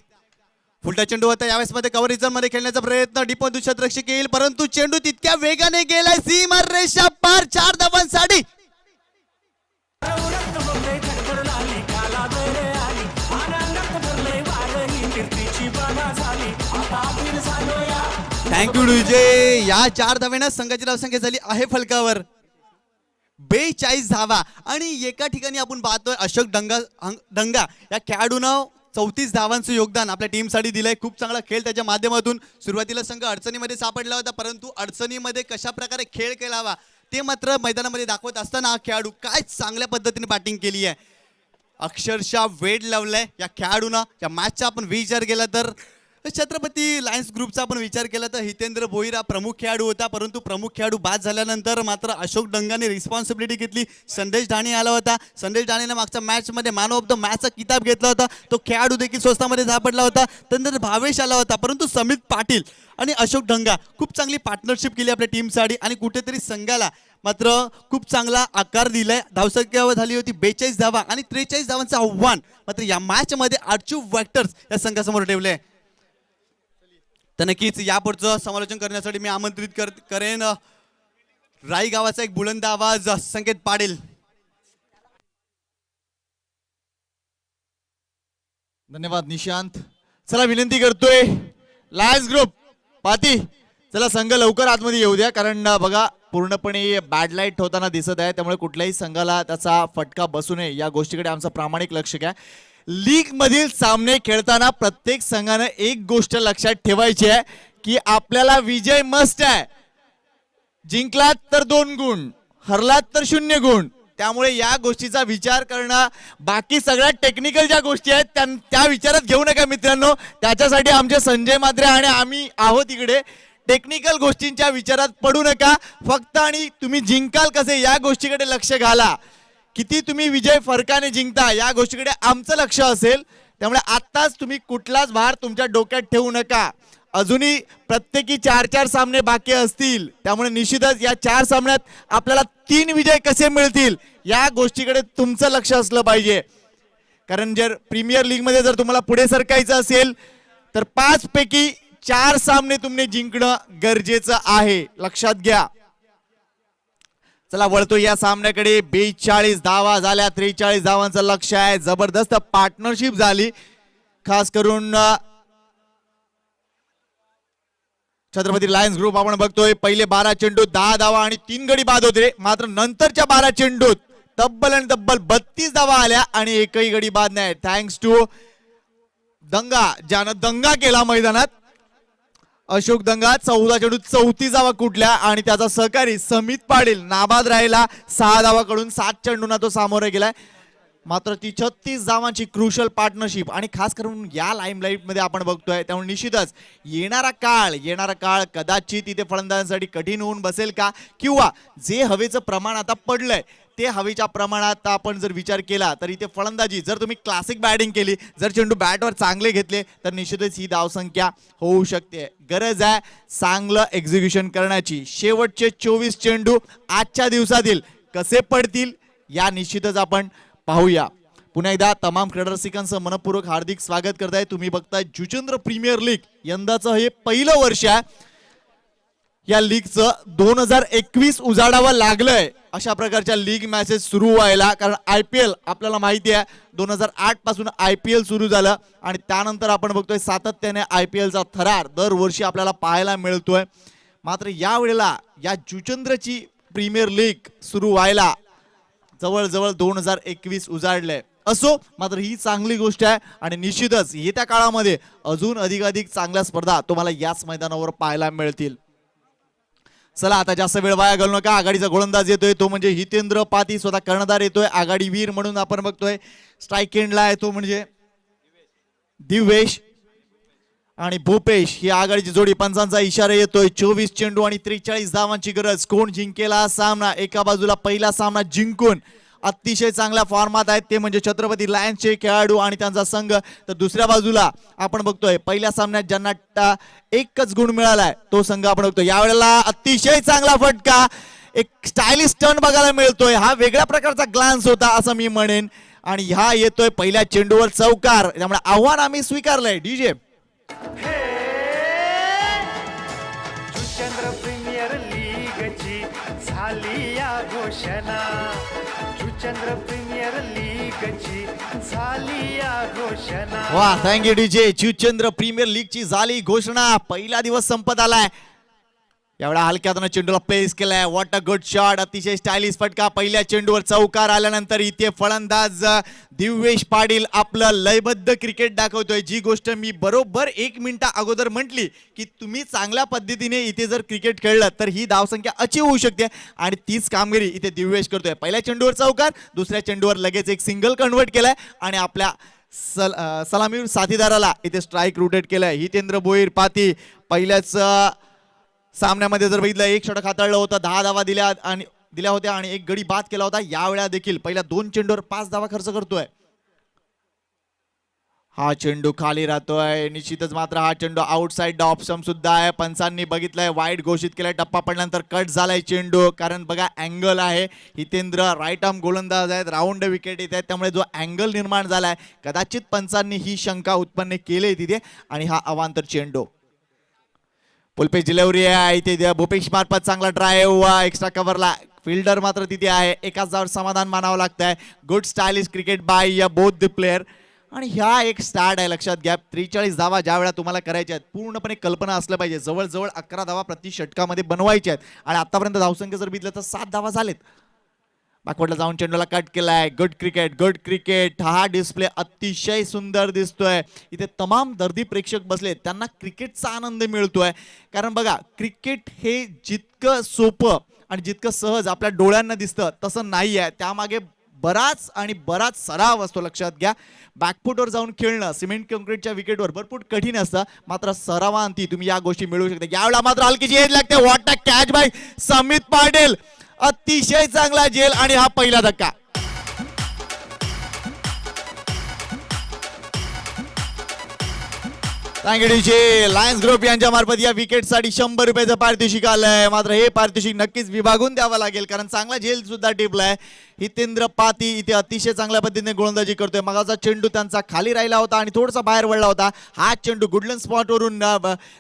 फुलटा चेंडू होता यावेळेस मध्ये कव्हर रिझन मध्ये खेळण्याचा प्रयत्न. डिपॉन शतरक्षक येईल, परंतु चेंडू तितक्या वेगाने गेलाय सीमा रेषा पार 4 धावांसाठी. थँक्यू विजय. या 4 धावेनं संघाची धावसंख्या झाली आहे फलकावर 42 धावा. आणि एका ठिकाणी आपण पाहतोय अशोक ढंगा या खेळाडूनं 34 धावांचं योगदान आपल्या टीमसाठी दिलंय. खूप चांगला खेळ त्याच्या माध्यमातून. सुरुवातीला संघ अडचणीमध्ये सापडला होता, परंतु अडचणीमध्ये कशा प्रकारे खेळ केलावा ते मात्र मैदानामध्ये दाखवत असताना हा खेळाडू काय चांगल्या पद्धतीने बॅटिंग केली आहे. अक्षरशः वेड लावलाय या खेळाडूनं. या मॅचचा आपण विचार केला तर छत्रपती लायन्स ग्रुपचा आपण विचार केला तर हितेंद्र भोईर हा प्रमुख खेळाडू होता, परंतु प्रमुख खेळाडू बाद झाल्यानंतर मात्र अशोक ढंगाने रिस्पॉन्सिबिलिटी घेतली. संदेश ढाणे आला होता. संदेश ढाणेने मागच्या मॅचमध्ये मॅन ऑफ द मॅचचा किताब घेतला होता. तो खेळाडू देखील स्वस्तामध्ये सापडला होता. त्यानंतर भावेश आला होता, परंतु समित पाटील आणि अशोक ढंगा खूप चांगली पार्टनरशिप केली आपल्या टीमसाठी आणि कुठेतरी संघाला मात्र खूप चांगला आकार दिलाय. धावसंख्या झाली होती 42 धावा आणि 43 धावांचं आव्हान मात्र या मॅच मध्ये आर्चिव वेक्टर्स या संघासमोर ठेवले. तर नक्कीच यापुढचं समालोचन करण्यासाठी मी आमंत्रित करेन राई गावाचा एक बुलंद आवाज संकेत पाटील. धन्यवाद निशांत. चला विनंती करतोय लायन्स ग्रुप पाती, चला संघ लवकर आतमध्ये येऊ द्या, कारण बघा पूर्णपणे बॅड लाईट होताना दिसत आहे, त्यामुळे कुठल्याही संघाला त्याचा फटका बसू नये या गोष्टीकडे आमचं प्रामाणिक लक्ष घ्या. लीग मधील सामने खेळताना प्रत्येक संघानं एक गोष्ट लक्षात ठेवायची आहे की आपल्याला विजय मस्ट आहे. जिंकलात तर 2 गुण, हरलात तर 0 गुण. त्यामुळे या गोष्टीचा विचार करणं, बाकी सगळ्या टेक्निकल ज्या गोष्टी आहेत त्या विचारात घेऊ नका मित्रांनो. त्याच्यासाठी आमचे संजय मात्रे आणि आम्ही आहोत इकडे. टेक्निकल गोष्टींच्या विचारात पडू नका. फक्त आणि तुम्ही जिंकाल कसे या गोष्टीकडे लक्ष घाला. किती तुम्ही विजय फरकाने जिंकता या गोष्टीकडे आमचं लक्ष असेल. त्यामुळे आत्ताच तुम्ही कुठलाच भार तुमच्या डोक्यात ठेवू नका. अजूनही प्रत्येकी 4-4 सामने बाकी असतील, त्यामुळे निश्चितच या 4 सामन्यात आपल्याला 3 विजय कसे मिळतील या गोष्टीकडे तुमचं लक्ष असलं पाहिजे. कारण जर प्रीमियर लीग मध्ये जर तुम्हाला पुढे सरकायचं असेल तर 5 पैकी 4 सामने तुम्ही जिंकणं गरजेचं आहे, लक्षात घ्या. चला वळतो या सामन्याकडे. 42 धावा झाल्या, 43 धावांचं लक्ष आहे. जबरदस्त पार्टनरशिप झाली, खास करून छत्रपती लायन्स ग्रुप आपण बघतोय. पहिले 12 चेंडू 10 धावा आणि 3 गडी बाद होते, मात्र नंतरच्या 12 चेंडूत तब्बल 32 धावा आल्या आणि एकही गडी बाद नाही. थँक्स टू दंगा, ज्यानं दंगा केला मैदानात. अशोक दंगा 14 चेंडू 34 धावा कुठल्या आणि त्याचा सहकारी समित पाटील नाबाद राहिला. 6 धावाकडून 7 चेंडूंना तो सामोरे गेलाय. मात्र ती 36 धावांची क्रुशल पार्टनरशिप आणि खास करून या लाईमलाईट मध्ये आपण बघतोय. त्यामुळे निश्चितच येणारा काळ कदाचित इथे फलंदाजांसाठी कठीण होऊन बसेल का, किंवा जे हवेचं प्रमाण आता पडलंय ते हवेच्या प्रमाणात आपण जर विचार केला तर इथे फलंदाजी जर तुम्ही क्लासिक बॅटिंग केली, जर चेंडू बॅटवर चांगले घेतले तर निश्चितच ही धावसंख्या होऊ शकते. गरज आहे चांगलं एक्झिक्युशन करण्याची. शेवटचे 24 चेंडू आजच्या दिवसातील कसे पडतील या निश्चितच आपण पाहूया. पुन्हा एकदा तमाम क्रीडा रसिकांचं मनपूर्वक हार्दिक स्वागत करताय. तुम्ही बघताय जुचंद्र प्रीमियर लीग. यंदाचं हे पहिलं वर्ष आहे. या लीगचं 2021 उजाडावं लागलंय अशा प्रकारच्या लीग मॅचेस सुरू व्हायला. कारण IPL आपल्याला माहिती आहे 2008 पासून IPL सुरू झालं आणि त्यानंतर आपण बघतोय सातत्याने IPLचा थरार दरवर्षी आपल्याला पाहायला मिळतोय. मात्र यावेळेला या जुचंद्रची प्रीमियर लीग सुरू व्हायला जवळजवळ 2021 उजाडलंय. असो, मात्र ही चांगली गोष्ट आहे आणि निश्चितच येत्या काळामध्ये अजून अधिकाधिक चांगल्या स्पर्धा तुम्हाला याच मैदानावर पाहायला मिळतील. चला आता जास्त वेळ वाया घालू नका. आघाडीचा गोलंदाज येतोय तो म्हणजे हितेंद्र पाती, स्वतः कर्णधार येतोय. आघाडी वीर म्हणून आपण बघतोय स्ट्राईक एंडला येतो म्हणजे दिवेश आणि भूपेश ही आघाडीची जोडी. पंचांचा इशारा येतोय. 24 चेंडू आणि 43 धावांची गरज. कोण जिंकेल हा सामना? एका बाजूला पहिला सामना जिंकून अतिशय चांगल्या फॉर्मात आहेत ते म्हणजे छत्रपती लायन्सचे खेळाडू आणि त्यांचा संघ. तर दुसऱ्या बाजूला आपण बघतोय पहिल्या सामन्यात ज्यांना एकच गुण मिळालाय तो संघ आपण बघतोय. यावेळेला अतिशय चांगला फटका, एक स्टायलिश टर्न बघायला मिळतोय. हा वेगळ्या प्रकारचा ग्लान्स होता असं मी म्हणेन आणि ह्या येतोय पहिल्या चेंडूवर चौकार. त्यामुळे आव्हान आम्ही स्वीकारलंय. डीजे जुचंद्र प्रीमियर लीगची झाली या घोषणा. जुचंद्र प्रीमियर लीगची झाली या घोषणा. वा, थँक्यू डीजे. जुचंद्र प्रीमियर लीगची झाली घोषणा. पहिला दिवस संपत आलाय. एवढा हलक्यातून चेंडूला प्लेस केलाय. What a good shot. अतिशय स्टायलिश फटका. पहिल्या चेंडूवर चौकार आल्यानंतर इथे फलंदाज दिवेश पाटील आपलं लयबद्ध क्रिकेट दाखवतोय. जी गोष्ट मी बरोबर 1 मिनिटा अगोदर म्हटली की तुम्ही चांगल्या पद्धतीने इथे जर क्रिकेट खेळलं तर ही धावसंख्या अचीव होऊ शकते आणि तीच कामगिरी इथे दिवेश करतोय. पहिल्या चेंडूवर चौकार, दुसऱ्या चेंडूवर लगेच एक सिंगल कन्वर्ट केलाय आणि आपल्या सलामीवर साथीदाराला इथे स्ट्राईक रोटेट केलाय. हितेंद्र भोईर पाती पहिल्याच सामन्यामध्ये जर बघितलं 1 षटक हाताळलं होतं, 10 धावा दिल्या होत्या आणि 1 गडी बाद केला होता. यावेळा देखील पहिल्या 2 चेंडूवर 5 धावा खर्च करतोय. हा चेंडू खाली राहतोय निश्चितच. मात्र हा चेंडू आउटसाइड ऑप्शन सुद्धा आहे. पंचांनी बघितलंय, वाईट घोषित केलाय. टप्पा पडल्यानंतर कट झालाय चेंडू. कारण बघा अँगल आहे. हितेंद्र राईट आर्म गोलंदाज आहेत, राऊंड विकेट येत आहेत, त्यामुळे जो अँगल निर्माण झालाय कदाचित पंचांनी ही शंका उत्पन्न केली तिथे आणि हा अवांतर चेंडू. पुलपेश डिलेव्हरी आहे इथे. भूपेश मार्फत चांगला ड्राईव्ह एक्स्ट्रा कव्हरला. फिल्डर मात्र तिथे आहे. एकाच जावर समाधान मानावं लागतंय. गुड स्टायलिश क्रिकेट बाय या बोथ द प्लेयर. आणि ह्या एक स्टार्ट आहे, लक्षात घ्या. 43 धावा ज्या वेळा तुम्हाला करायच्या आहेत पूर्णपणे कल्पना असलं पाहिजे. जवळजवळ 11 धावा प्रति षटकामध्ये बनवायच्या आहेत आणि आतापर्यंत धावसंख्या जर बघितलं तर 7 धावा झालेत. बॅकवर्डला जाऊन चेंडूला कट केलाय. Good cricket, good cricket. हा डिस्प्ले अतिशय सुंदर दिसतोय. इथे तमाम दर्दी प्रेक्षक बसलेत, त्यांना क्रिकेटचा आनंद मिळतोय. कारण बघा क्रिकेट हे जितकं सोपं आणि जितकं सहज आपल्या डोळ्यांना दिसतं तसं नाही आहे. त्यामागे बराच सराव असतो. लक्षात घ्या, बॅकफुटवर जाऊन खेळणं सिमेंट कॉन्क्रीटच्या विकेटवर भरपूर कठीण असतं. मात्र सरावांती तुम्ही या गोष्टी मिळवू शकता. यावेळेला मात्र हलकीची एज लागते. व्हॉट अ कॅच बाय समित पाटील. अतिशय चांगला झेल आणि हा पहिला धक्का. लायन्स ग्रुप यांच्या मार्फत या विकेटसाठी 100 रुपयाचं पारितोषिक आलंय. मात्र हे पारितोषिक नक्कीच विभागून द्यावं लागेल कारण चांगला झेल सुद्धा टिपलाय. हितेंद्र पाती इथे अतिशय चांगल्या पद्धतीने गोलंदाजी करतोय. मगाचा चेंडू त्यांचा खाली राहिला होता आणि थोडासा बाहेर वळला होता. हा चेंडू गुडलन स्पॉटवरून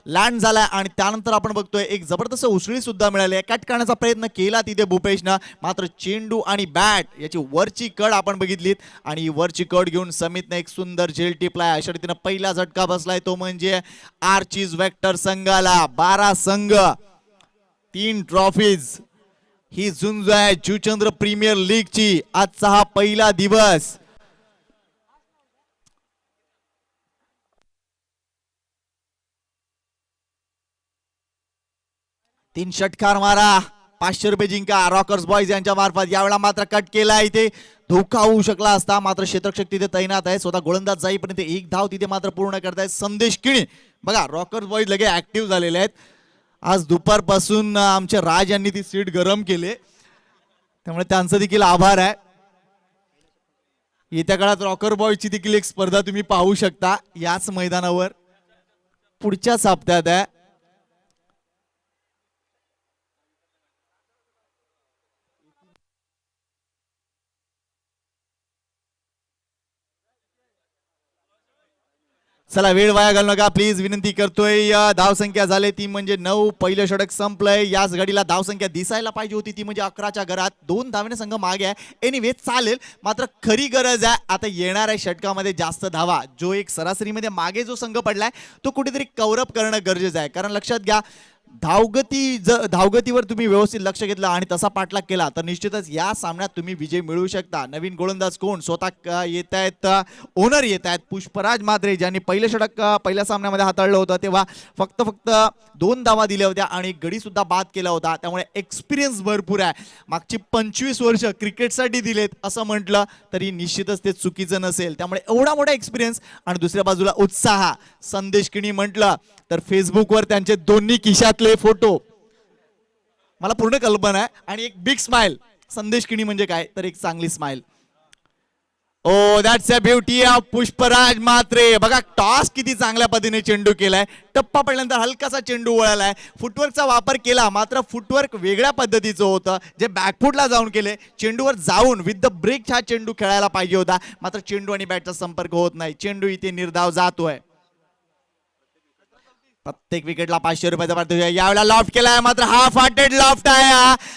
लँड झालाय आणि त्यानंतर आपण बघतोय एक जबरदस्त उसळी सुद्धा मिळाली. कट करण्याचा प्रयत्न केला तिथे भूपेशनं. मात्र चेंडू आणि बॅट याची वरची कड आपण बघितलीत आणि ही वरची कड घेऊन समितने एक सुंदर झेल टिपलाय. अशा रीतीने पहिला झटका बसलाय तो म्हणजे आर्चिज वेक्टर संघाला. 12 संघ 3 ट्रॉफीज ही झुंज आहे जुचंद्र प्रीमियर लीगची. आजचा हा पहिला दिवस. तीन षटकार मारा, 500 रुपये जिंका. रॉकर्स बॉयज यांच्या मार्फत. यावेळा मात्र कट केला. इथे धोका होऊ शकला असता मात्र क्षेत्ररक्षक तिथे तैनात आहे. स्वतः गोलंदाज जाईपर्यंत 1 धाव तिथे मात्र पूर्ण करतायत संदेश किणी. बघा रॉकर्स बॉयज लगे ऍक्टिव्ह झालेले आहेत. आज दुपारपासून आमच्या राज यांनी ती सीट गरम केले त्यामुळे त्यांचा देखील आभार आहे. येत्या काळात रॉकर बॉयची देखील एक स्पर्धा तुम्ही पाहू शकता याच मैदानावर पुढच्याच हप्त्यात आहे. चला वेळ वाया घालू नका प्लीज विनंती करतोय. धावसंख्या झाले ती म्हणजे 9. पहिलं षटक संपलंय. याच घडीला धावसंख्या दिसायला पाहिजे होती ती म्हणजे 11च्या घरात. 2 धावेने संघ मागे आहे. एनिवे चालेल, मात्र खरी गरज आहे आता येणाऱ्या षटकामध्ये जास्त धावा. जो एक सरासरीमध्ये मागे जो संघ पडलाय तो कुठेतरी कव्हरअप करणं गरजेचं आहे. कारण लक्षात घ्या, धावगतीवर तुम्ही व्यवस्थित लक्ष घेतलं आणि तसा पाठलाग केला तर निश्चितच या सामन्यात तुम्ही विजय मिळवू शकता. नवीन गोलंदाज कोण स्वतः येत आहेत, ओनर येत आहेत पुष्पराज म्हात्रे, ज्यांनी पहिलं षटक पहिल्या सामन्यामध्ये हाताळलं होतं तेव्हा फक्त 2 धावा दिल्या होत्या आणि गडी सुद्धा बाद केला होता. त्यामुळे एक्सपिरियन्स भरपूर आहे. मागची 25 वर्ष क्रिकेटसाठी दिलेत असं म्हटलं तरी निश्चितच ते चुकीचं नसेल. त्यामुळे एवढा मोठा एक्सपिरियन्स आणि दुसऱ्या बाजूला उत्साह. संदेश किणी म्हटलं तर फेसबुकवर त्यांचे दोन्ही खिशातले फोटो, मला पूर्ण कल्पना आहे. आणि एक बिग स्माइल. संदेश किणी म्हणजे काय तर एक चांगली smile. Oh that's a beauty of Pushparaj Mhatre. बघा टॉस किती चांगल्या पद्धतीने चेंडू केलाय. टप्पा पडल्यानंतर हलकासा चेंडू वळालाय. फुटवर्कचा वापर केला, मात्र फुटवर्क वेगळ्या पद्धतीचं होतं जे बॅकफुटला जाऊन केले. चेंडूवर जाऊन विथ द ब्रेक हा चेंडू खेळायला पाहिजे होता, मात्र चेंडू आणि बॅटचा संपर्क होत नाही. चेंडू इथे निर्धाव जातोय. प्रत्येक विकेटला 500 रुपयाचा पारितोषिक. यावेळेला लॉफ्ट केलाय, मात्र हाफ हार्टेड लॉफ्ट आहे.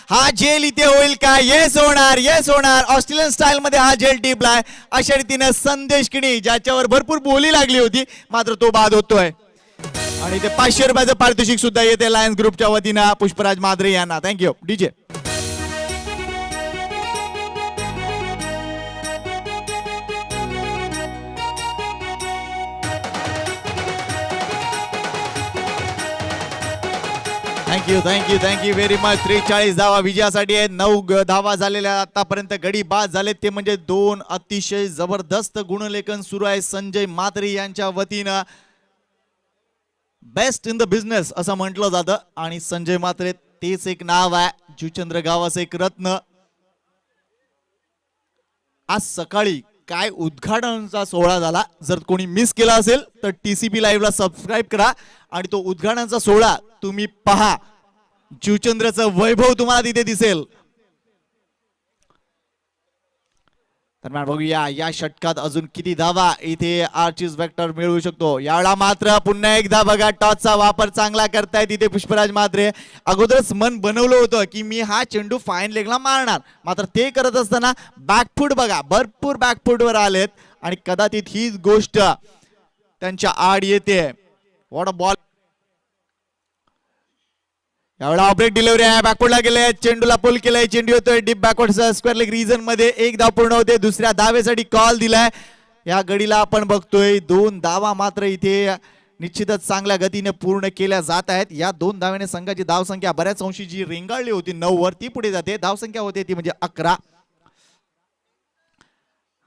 हा झेल इथे होईल का? येस होणार. ऑस्ट्रेलियन स्टाईल मध्ये हा झेल टिपलाय. अशा रीतीने संदेश किणी ज्याच्यावर भरपूर बोली लागली होती मात्र तो बाद होतोय. आणि ते 500 रुपयाचं पारितोषिक सुद्धा येते लायन्स ग्रुपच्या वतीनं पुष्पराज म्हात्रे यांना. Thank you DJ. Thank you very much. 43 धावा विजयासाठी आहेत. 9 धावा झालेल्या आतापर्यंत. गडी बाद झाले ते म्हणजे 2. अतिशय जबरदस्त गुणलेखन सुरू आहे संजय म्हात्रे यांच्या वतीनं. बेस्ट इन द बिझनेस असं म्हटलं जातं आणि संजय म्हात्रे तेच एक नाव आहे. जुचंद्र गावाचं एक रत्न. आज सकाळी काय उद्घाटनाचा सोहळा झाला. जर कोणी मिस केला असेल तर TCP लाईव्हला सबस्क्राईब करा आणि तो उद्घाटनाचा सोहळा तुम्ही पहा. जुचंद्रचं वैभव तुम्हाला तिथे दिसेल. दरम्यान बघूया या षटकात अजून किती धावा इथे आर्चिस वेक्टर मिळवू शकतो. यावेळा मात्र पुन्हा एकदा बघा टॉसचा वापर चांगला करताय तिथे पुष्पराज म्हात्रे. अगोदरच मन बनवलं होतं की मी हा चेंडू फाईन लेगला मारणार, मात्र ते करत असताना बॅकफूट बघा भरपूर बॅकफूटवर आलेत आणि कदाचित हीच गोष्ट त्यांच्या आड येते. What a ball. यावेळेला ऑब्रेक डिलिव्हरी आहे. बॅकवर्डला गेले, चेंडूला पुल केलाय. चेंडू येतोय deep backward square leg region मध्ये. 1 धाव पूर्ण होते. दुसऱ्या धावेसाठी कॉल दिलाय. या गडीला आपण बघतोय 2 धावा मात्र इथे निश्चितच चांगल्या गतीने पूर्ण केल्या जात आहेत. या 2 धाव्याने संघाची धावसंख्या बऱ्याच अंशी जी रेंगाळली होती 9 वर ती पुढे जाते. धावसंख्या होते ती म्हणजे 11.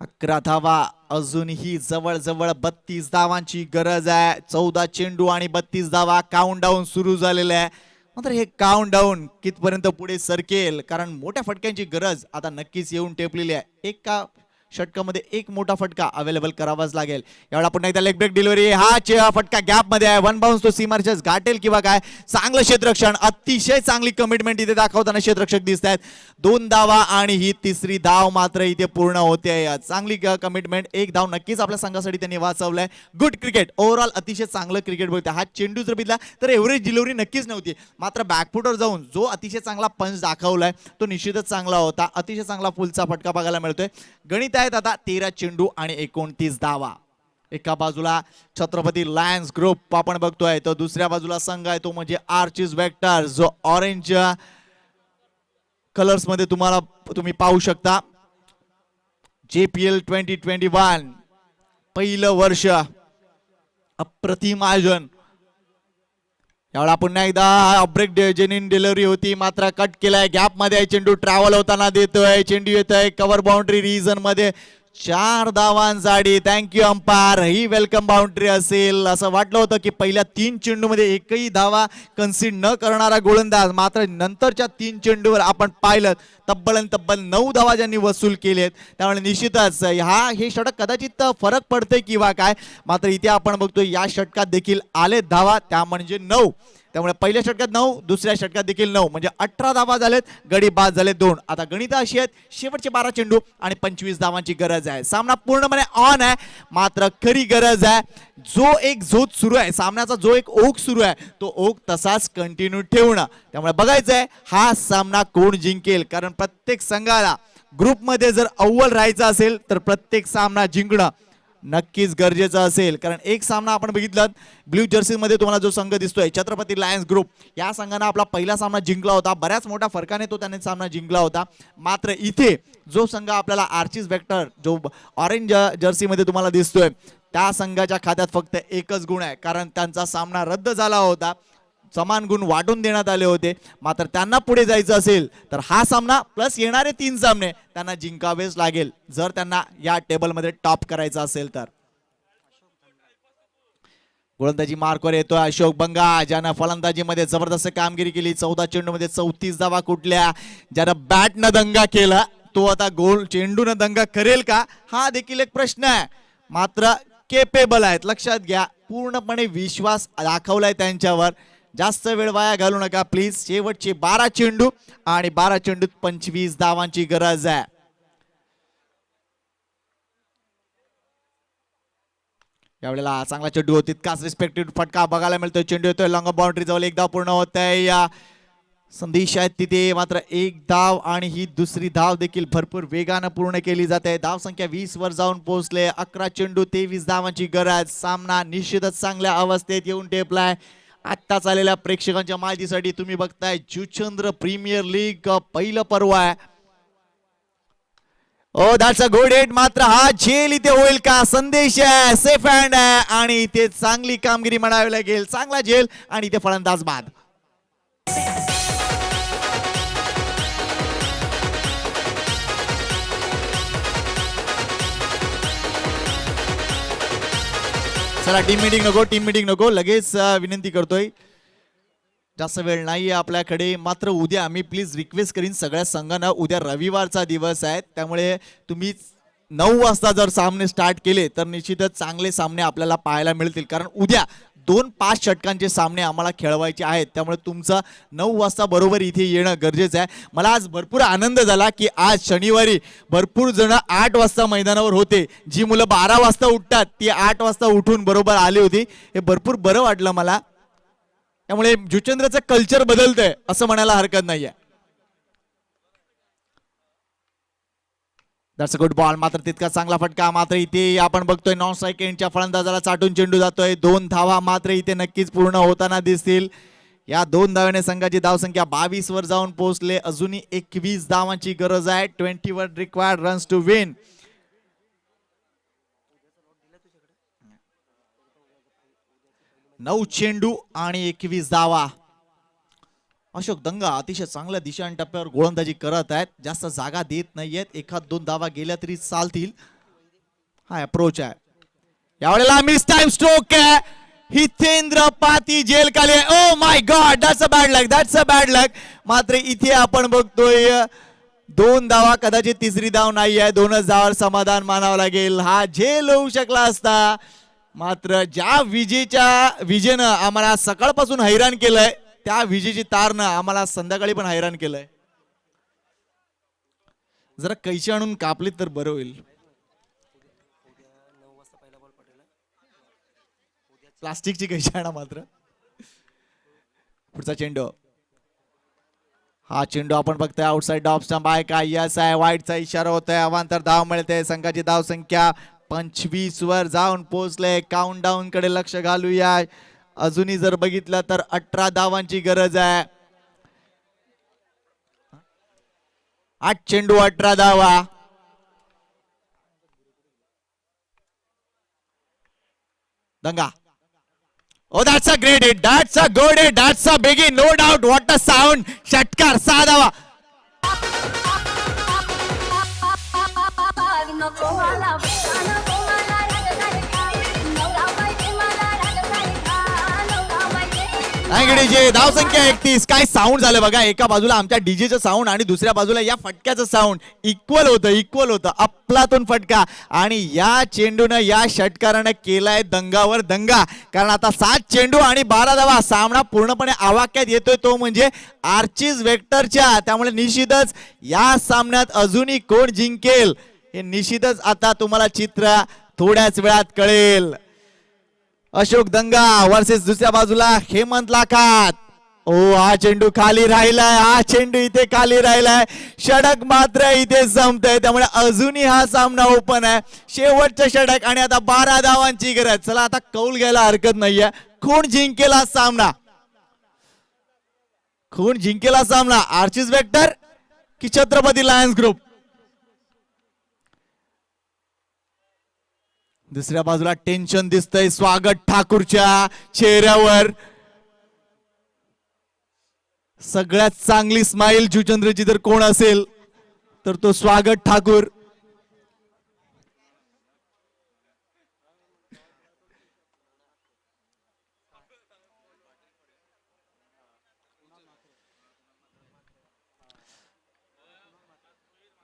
11 धावा. अजूनही जवळ 32 धावांची गरज आहे. 14 चेंडू आणि 32 धावा. काउंटडाऊन सुरू झालेला आहे. मात्र हे काउंटडाऊन कितपर्यंत पुढे सरकेल, कारण मोठ्या फटक्यांची गरज आता नक्कीच येऊन टेपलेली आहे. एका षटकामध्ये एक मोठा फटका अवेलेबल करावाच लागेल. यावेळेला पुन्हा एकदा लेग ब्रेक डिलिव्हरी. हा फटका गॅप मध्ये आहे. 1 बाउन्स तो सीमार्चेस गाठेल किंवा काय. चांगलं क्षेत्ररक्षण. अतिशय चांगली कमिटमेंट इथे दाखवताना क्षेत्ररक्षक दिसत आहेत. 2 धावा आणि ही तिसरी धाव मात्र इथे पूर्ण होते. चांगली कमिटमेंट. 1 धाव नक्कीच आपल्या संघासाठी त्यांनी वाचवलाय. Good cricket overall. अतिशय चांगलं क्रिकेट बघते. हा चेंडू जर बघितला तर एव्हरेज डिलिव्हरी नक्कीच नव्हती, मात्र बॅकफुटवर जाऊन जो अतिशय चांगला पंच दाखवलाय तो निश्चितच चांगला होता. अतिशय चांगला फुलचा फटका बघायला मिळतोय. गणित आहेत आता 13 चेंडू आणि 29 धावा. एका बाजूला छत्रपती लायन्स ग्रुप आपण बघतोय, तर दुसऱ्या बाजूला संघ आहे तो म्हणजे आर्चिस वेक्टर, जो ऑरेंज कलर्स मध्ये तुम्ही पाहू शकता. JPL 2021 पहिलं वर्ष. अप्रतिम आयोजन. यावेळा पुन्हा एकदा ब्रेक जेन्युइन डिलिव्हरी होती, मात्र कट केलाय. गॅप मध्ये चेंडू ट्रॅव्हल होताना देतोय. चेंडू येतोय कव्हर बाउंड्री रिजन मध्ये. 4 धावांसाठी. Thank you umpire. ही वेलकम बाउंड्री असेल असं वाटलं होतं की पहिल्या 3 चेंडू मध्ये एकही धावा कन्सिड न करणारा गोलंदाज, मात्र नंतरच्या 3 चेंडूवर आपण पाहिलं तब्बल 9 धावा ज्यांनी वसूल केलेत. त्यामुळे निश्चितच हे षटक कदाचित फरक पडते किंवा काय, मात्र इथे आपण बघतोय या षटकात देखील आले धावा, त्या म्हणजे 9. त्यामुळे पहिल्या षटकात 9, दुसऱ्या षटकात देखील 9, म्हणजे 18 धावा झालेत, गडी बाद झाले 2. आता गणित अशी आहेत, शेवटचे 12 चेंडू आणि 25 धावांची गरज आहे. सामना पूर्णपणे ऑन आहे, मात्र खरी गरज आहे जो एक झोत सुरू आहे, सामन्याचा जो एक ओघ सुरू आहे तो ओघ तसाच कंटिन्यू ठेवणं. त्यामुळे बघायचंय हा सामना कोण जिंकेल, कारण प्रत्येक संघाला ग्रुपमध्ये जर अव्वल राहायचं असेल तर प्रत्येक सामना जिंकणं नक्कीच गरजेचं असेल. कारण एक सामना आपण बघितलं, ब्ल्यू जर्सी मध्ये तुम्हाला जो संघ दिसतोय छत्रपती लायन्स ग्रुप, या संघाने आपला पहिला सामना जिंकला होता, बऱ्याच मोठ्या फरकाने तो त्याने सामना जिंकला होता. मात्र इथे जो संघ आपल्याला आर्चिस वेक्टर जो ऑरेंज जर्सी मध्ये तुम्हाला दिसतोय त्या संघाच्या खात्यात फक्त एकच गुण आहे, कारण त्यांचा सामना रद्द झाला होता, समान गुण वाटून देण्यात आले होते. मात्र त्यांना पुढे जायचं असेल तर हा सामना प्लस येणारे 3 सामने त्यांना जिंकावेच लागेल जर त्यांना या टेबलमध्ये टॉप करायचं असेल तर. गोलंदाजी मार्कवर येतोय अशोक बंगा, ज्यानं फलंदाजीमध्ये जबरदस्त कामगिरी केली. 14 चेंडूमध्ये 34 धावा कुठल्या, ज्यानं बॅटनं दंगा केला तो आता गोल चेंडून दंगा करेल का, हा देखील एक प्रश्न आहे. मात्र केपेबल आहेत, लक्षात घ्या, पूर्णपणे विश्वास दाखवलाय त्यांच्यावर. जास्त वेळ वाया घालू नका प्लीज. शेवटचे 12 चेंडू आणि 12 चेंडूत 25 धावांची गरज आहे. यावेळेला चांगला चेंडू होती, तितकाच रिस्पेक्टेड फटका बघायला मिळतोय. चेंडू येतोय लॉंग बाउंड्री जवळ, 1 धाव पूर्ण होत आहे. या संदेश आहेत तिथे, मात्र 1 धाव आणि ही दुसरी धाव देखील भरपूर वेगानं पूर्ण केली जाते. धाव संख्या 20 वर जाऊन पोहोचले. 11 चेंडू 23 धावांची गरज. सामना निश्चितच चांगल्या अवस्थेत येऊन टेपलाय. आत्ता चाललेल्या प्रेक्षकांच्या माहितीसाठी तुम्ही बघताय जुचंद्र प्रीमियर लीग पहिलं पर्व आहे. ओ दॅट्स अ गुड हिट. मात्र हा झेल इथे होईल का, संदेश आहे सेफ हँड आहे आणि इथे चांगली कामगिरी म्हणावी लागेल. चांगला झेल आणि इथे फलंदाज बाद. चला टीम मीटिंग नको, लगेच विनंती करतोय, जास्त वेळ नाहीये आपल्याकडे. मात्र उद्या मी प्लीज रिक्वेस्ट करीन सगळ्या संघांना, उद्या रविवारचा दिवस आहे, त्यामुळे तुम्ही 9 वाजता जर सामने स्टार्ट केले तर निश्चितच चांगले सामने आपल्याला पाहायला मिळतील. कारण उद्या 2-5 षटकांचे सामने आम्हाला खेळवायचे आहेत, त्यामुळे तुमचं 9 वाजता बरोबर इथे येणं गरजेचं आहे. मला आज भरपूर आनंद झाला की आज शनिवारी भरपूर जण 8 वाजता मैदानावर होते. जी मुलं 12 वाजता उठतात ती 8 वाजता उठून बरोबर आली होती. हे भरपूर बरं वाटलं मला. त्यामुळे जुचंद्रचं कल्चर बदलतंय असं म्हणायला हरकत नाहीये. That's a good ball. मात्र तितका चांगला फटका. मात्र इथे आपण बघतोय नॉन स्ट्राईक एंडच्या फलंदाजाला चाटून चेंडू जातोय. 2 धावा मात्र इथे नक्कीच पूर्ण होताना दिसतील. या 2 धावाने संघाची धावसंख्या 22 वर जाऊन पोहोचले. अजूनही 21 धावांची गरज आहे. 21 रिक्वायर्ड रन्स टू विन. नऊ चेंडू आणि 21 धावा. अशोक दंगा अतिशय चांगल्या दिशा आणि टप्प्यावर गोलंदाजी करत आहेत, जास्त जागा देत नाहीयेत. 1-2 धावा गेल्या तरी चालतील, हा अप्रोच आहे. यावेळेला मिस टाइम स्ट्रोक आहे. हितेंद्र पाती जेल खाली. Oh my god, that's a bad luck. मात्र इथे आपण बघतोय 2 धावा, कदाचित तिसरी धाव नाही आहे. 2च धावावर समाधान मानावं लागेल. हा झेल होऊ शकला असता, मात्र ज्या विजेनं आम्हाला सकाळपासून हैराण केलंय त्या विजेची तारनं आम्हाला संध्याकाळी पण हैराण केलंय. जरा कैची आणून कापली तर बरं होईल. प्लास्टिकची कैची आणा मात्र. पुढचा चेंडू, हा चेंडू आपण बघतोय आउटसाइड ऑफ स्टंप आहे का, यस आहे. वाईटचा इशारा होतोय. अवांतर धाव मिळते. संघाची धाव संख्या 25 वर जाऊन पोहोचले. काउंटडाऊन कडे लक्ष घालूया. अजूनही जर बघितलं तर 18 धावांची गरज आहे. 8 चेंडू 18 धावा. दंगा. Oh, that's a great hit. That's a good hit. That's a big hit. No doubt. What a sound. षटकार 6 धावा. डीजे धाव संख्या 31. काय साऊंड झालं बघा, एका बाजूला आमच्या डीजेचं साऊंड आणि दुसऱ्या बाजूला या फटक्याचं साऊंड इक्वल होतं अफलातून फटका. आणि या चेंडूनं या षटकारानं केलाय दंगावर दंगा, कारण आता 7 चेंडू आणि 12 धावा. सामना पूर्णपणे आवाक्यात येतोय तो म्हणजे आर्चिस वेक्टरच्या. त्यामुळे निश्चितच या सामन्यात अजूनही कोण जिंकेल हे निश्चितच आता तुम्हाला चित्र थोड्याच वेळात कळेल. अशोक दंगा वर्सेस दुसऱ्या बाजूला हेमंत लाखात. ओ हा चेंडू खाली राहिलाय, हा चेंडू इथे खाली राहिलाय. षटक मात्र इथे संपतंय, त्यामुळे अजूनही हा सामना ओपन आहे. शेवटचं षटक आणि आता 12 धावांची गरज. चला आता कौल घ्यायला हरकत नाहीये. कोण जिंकेल हा सामना? कोण जिंकेल हा सामना? आर्चिस वेक्टर की छत्रपती लायन्स ग्रुप? दुसऱ्या बाजूला टेन्शन दिसतंय स्वागत ठाकूरच्या चेहऱ्यावर. सगळ्यात चांगली स्माइल जुचंद्रची जर कोण असेल तर तो स्वागत ठाकूर.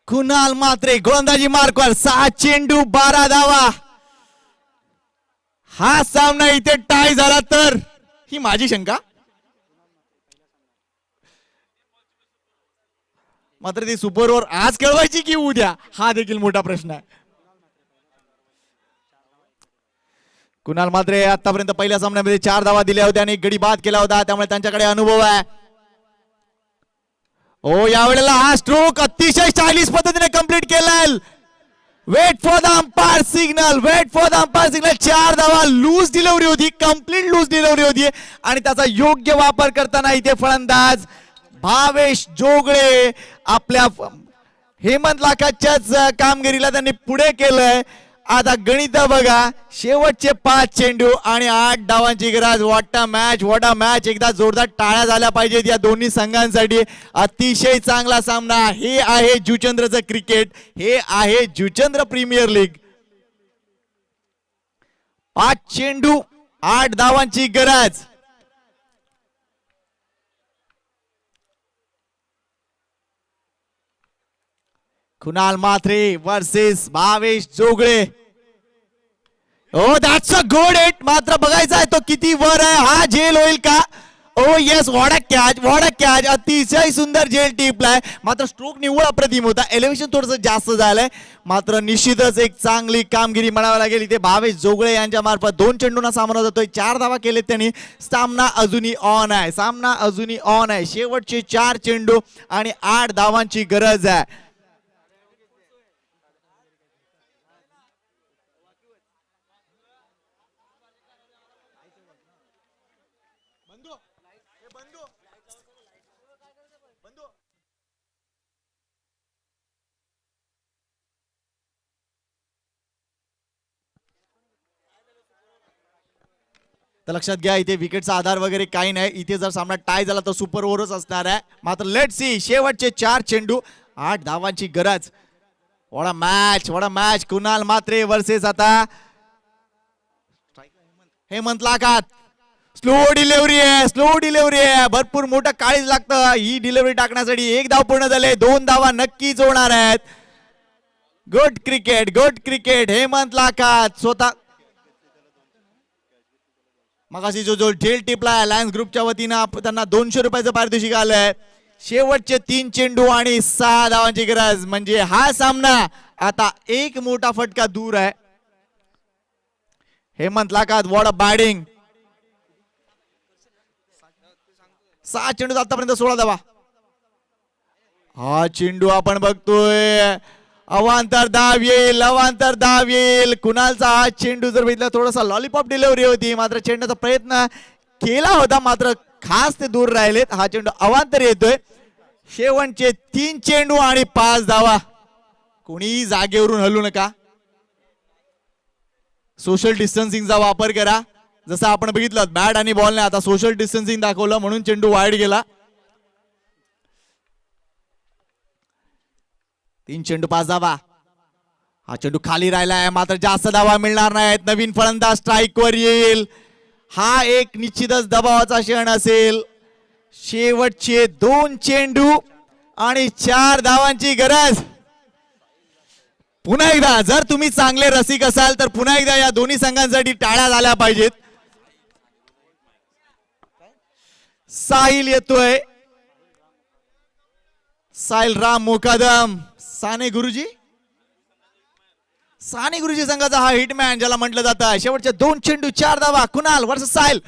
कुणाल मात्रे गोलंदाजी मार्कवर. 6 चेंडू 12 धावा. हा सामना इथे टाय झाला तर ही माझी शंका. मात्र ती सुपर ओव्हर आज खेळवायची की उद्या हा देखील मोठा प्रश्न आहे. कुणाल मात्रे आतापर्यंत पहिल्या सामन्यामध्ये 4 धावा दिल्या होत्या आणि गडी बाद केला होता, त्यामुळे त्यांच्याकडे अनुभव आहे. ओ यावेळेला हा स्ट्रोक अतिशय स्टायलिश पद्धतीने कंप्लीट केलाय. Wait for the umpire signal, wait for the umpire signal. 4 धावा. लूज डिलिव्हरी होती, कंप्लीट लूज डिलिव्हरी होती आणि त्याचा योग्य वापर करताना इथे फलंदाज भावेश जोगळे आपल्या हेमंत लाखाच्याच कामगिरीला त्यांनी पुढे केलंय. आता गणित बघा, शेवटचे 5 चेंडू आणि 8 धावांची गरज. What a match, what a match. एकदा जोरदार टाळ्या झाल्या पाहिजेत या दोन्ही संघांसाठी. अतिशय चांगला सामना. हे आहे जुचंद्रचं क्रिकेट, हे आहे जुचंद्र प्रीमियर लीग. 5 चेंडू 8 धावांची गरज. Kunal Matre versus Bhavesh Jogale. Oh that's a good hit. मात्र बघायचा आहे तो किती वर आहे, हा झेल होईल का? Oh yes, what a catch, what a catch. अतिशय सुंदर झेल टिपलाय. मात्र स्ट्रोक निव्वळ अप्रतिम होता, एलिव्हेशन थोडंसं जास्त झालंय. मात्र निश्चितच एक चांगली कामगिरी म्हणावी लागेल इथे भावेश जोगळे यांच्या मार्फत. 2 चेंडूंना सामना जातोय, 4 धावा केलेत त्यांनी. सामना अजूनही ऑन आहे, सामना अजूनही ऑन आहे. शेवटचे 4 चेंडू आणि 8 धावांची गरज आहे. तर लक्षात घ्या, इथे विकेटचा आधार वगैरे काही नाही. इथे जर सामना टाय झाला तर सुपर ओव्हरच असणार आहे. मात्र लेट सी, शेवटचे 4 चेंडू 8 धावांची गरज. What a match, what a match. Kunal Matre versus आता हेमंत लाखात. स्लो डिलिव्हरी आहे, स्लो डिलिव्हरी आहे. भरपूर मोठं काळीज लागतं ही डिलिव्हरी टाकण्यासाठी. 1 धाव पूर्ण झाले, 2 धावा नक्कीच होणार आहेत. Good cricket, good cricket. Hemant लाखात स्वतः मगाशी जो झेल टिपला लायन्स ग्रुपच्या वतीनं त्यांना 200 रुपयाचं पारितोषिक आलंय. शेवटचे 3 चेंडू आणि 6 धावांची गरज. म्हणजे हा सामना आता एक मोठा फटका दूर आहे. हेमंत लाखात, व्हॉट अ बॅटिंग. 6 चेंडू आतापर्यंत 16 धावा. हा चेंडू आपण बघतोय अवांतर धाव येईल, अवांतर धाव येईल. कुणालचा हा चेंडू जर बघितला थोडासा लॉलीपॉप डिलिव्हरी होती, मात्र चेंडूचा प्रयत्न केला होता, मात्र खास ते दूर राहिलेत. हा चेंडू अवांतर येतोय. शेवटचे 3 चेंडू आणि 5 धावा. कोणी जागेवरून हलू नका. सोशल डिस्टन्सिंगचा वापर करा. जसं आपण बघितलं बॅट आणि बॉलने आता सोशल डिस्टन्सिंग दाखवलं म्हणून चेंडू वाईड गेला. 3 चेंडू 5 धावा. हा चेंडू खाली राहिलाय, मात्र जास्त धावा मिळणार नाहीत. नवीन फलंदाज स्ट्राईक वर येईल. हा एक निश्चितच दबावाचा क्षण असेल. शेवटचे 2 चेंडू आणि 4 धावांची गरज. पुन्हा एकदा जर तुम्ही चांगले रसिक असाल तर पुन्हा एकदा या दोन्ही संघांसाठी टाळ्या झाल्या पाहिजेत. साहिल येतोय. साहिल राम मोकादम. साने गुरुजी संघाचा हा हिटमॅन ज्याला म्हटलं जातं. शेवटचे 2 चेंडू 4 धावा. कुणाल वर्सेस साहिल.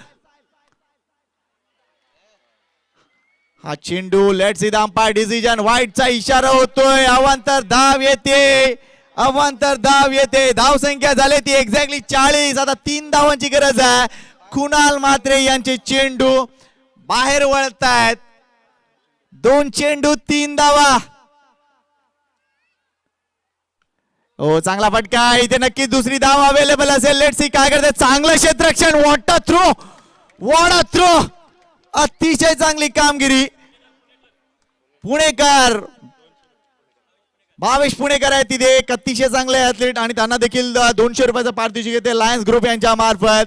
हा चेंडू let see the umpire decision. व्हाईटचा इशारा होतोय. अवांतर धाव येते. धाव संख्या झाली ती एक्झॅक्टली 40. आता 3 धावांची गरज आहे. कुणाल मात्रे यांचे चेंडू बाहेर वळतायत. 2 चेंडू 3 धावा. हो चांगला फटका. इथे नक्की दुसरी धाव अवेलेबल असेल. लेट सी काय करते. चांगलं क्षेत्ररक्षण. What a throw. अतिशय चांगली कामगिरी. पुणेकर भावेश पुणेकर आहे तिथे एक अतिशय चांगले ऍथलीट आणि त्यांना देखील 200 रुपयाचं पारितोषिक येते लायन्स ग्रुप यांच्या मार्फत.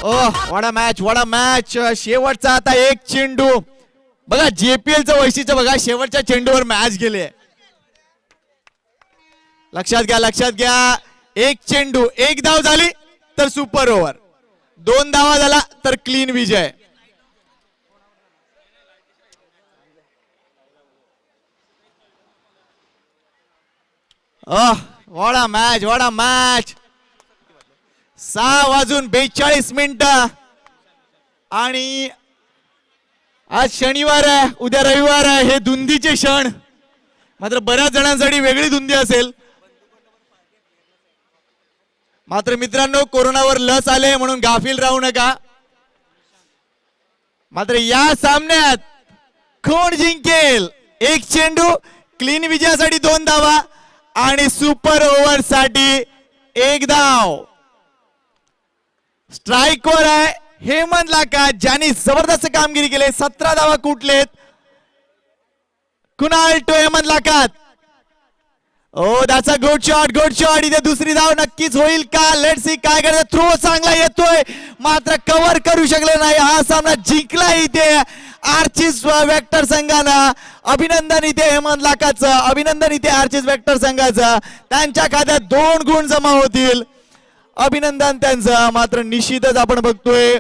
What a match. शेवटचा आता एक चेंडू. बघा JPL चं वैशिष्ट्य बघा. शेवटच्या चेंडूवर मॅच गेले. लक्षात घ्या. एक चेंडू 1 धाव झाली तर सुपर ओव्हर. 2 धावा झाला तर clean Vijay. What a match. 6:42 आणि आज शनिवार आहे उद्या रविवार आहे. हे धुंदीचे क्षण मात्र बऱ्याच जणांसाठी वेगळी धुंदी असेल. मात्र मित्रांनो कोरोनावर लस आले म्हणून गाफील राहू नका. मात्र या सामन्यात कोण जिंकेल. एक चेंडू क्लीन विजयासाठी 2 धावा आणि सुपर ओव्हर साठी 1 धाव. स्ट्राईकवर आहे हेमंत लाखात ज्यांनी जबरदस्त कामगिरी केली. 17 धावा कुठलेत. कुणाल टू हेमंत लाखात. That's a good shot. इथे दुसरी धाव नक्कीच होईल का. लेट सी काय करते. थ्रो चांगला येतोय मात्र कव्हर करू शकले नाही. हा सामना जिंकला इथे आर्चिस वेक्टर संघानं. अभिनंदन इथे हेमंत लाखाचं. अभिनंदन इथे आर्चिस वेक्टर संघाचं. त्यांच्या खात्यात 2 गुण जमा होतील. अभिनंदन त्यांचं. मात्र निश्चितच आपण बघतोय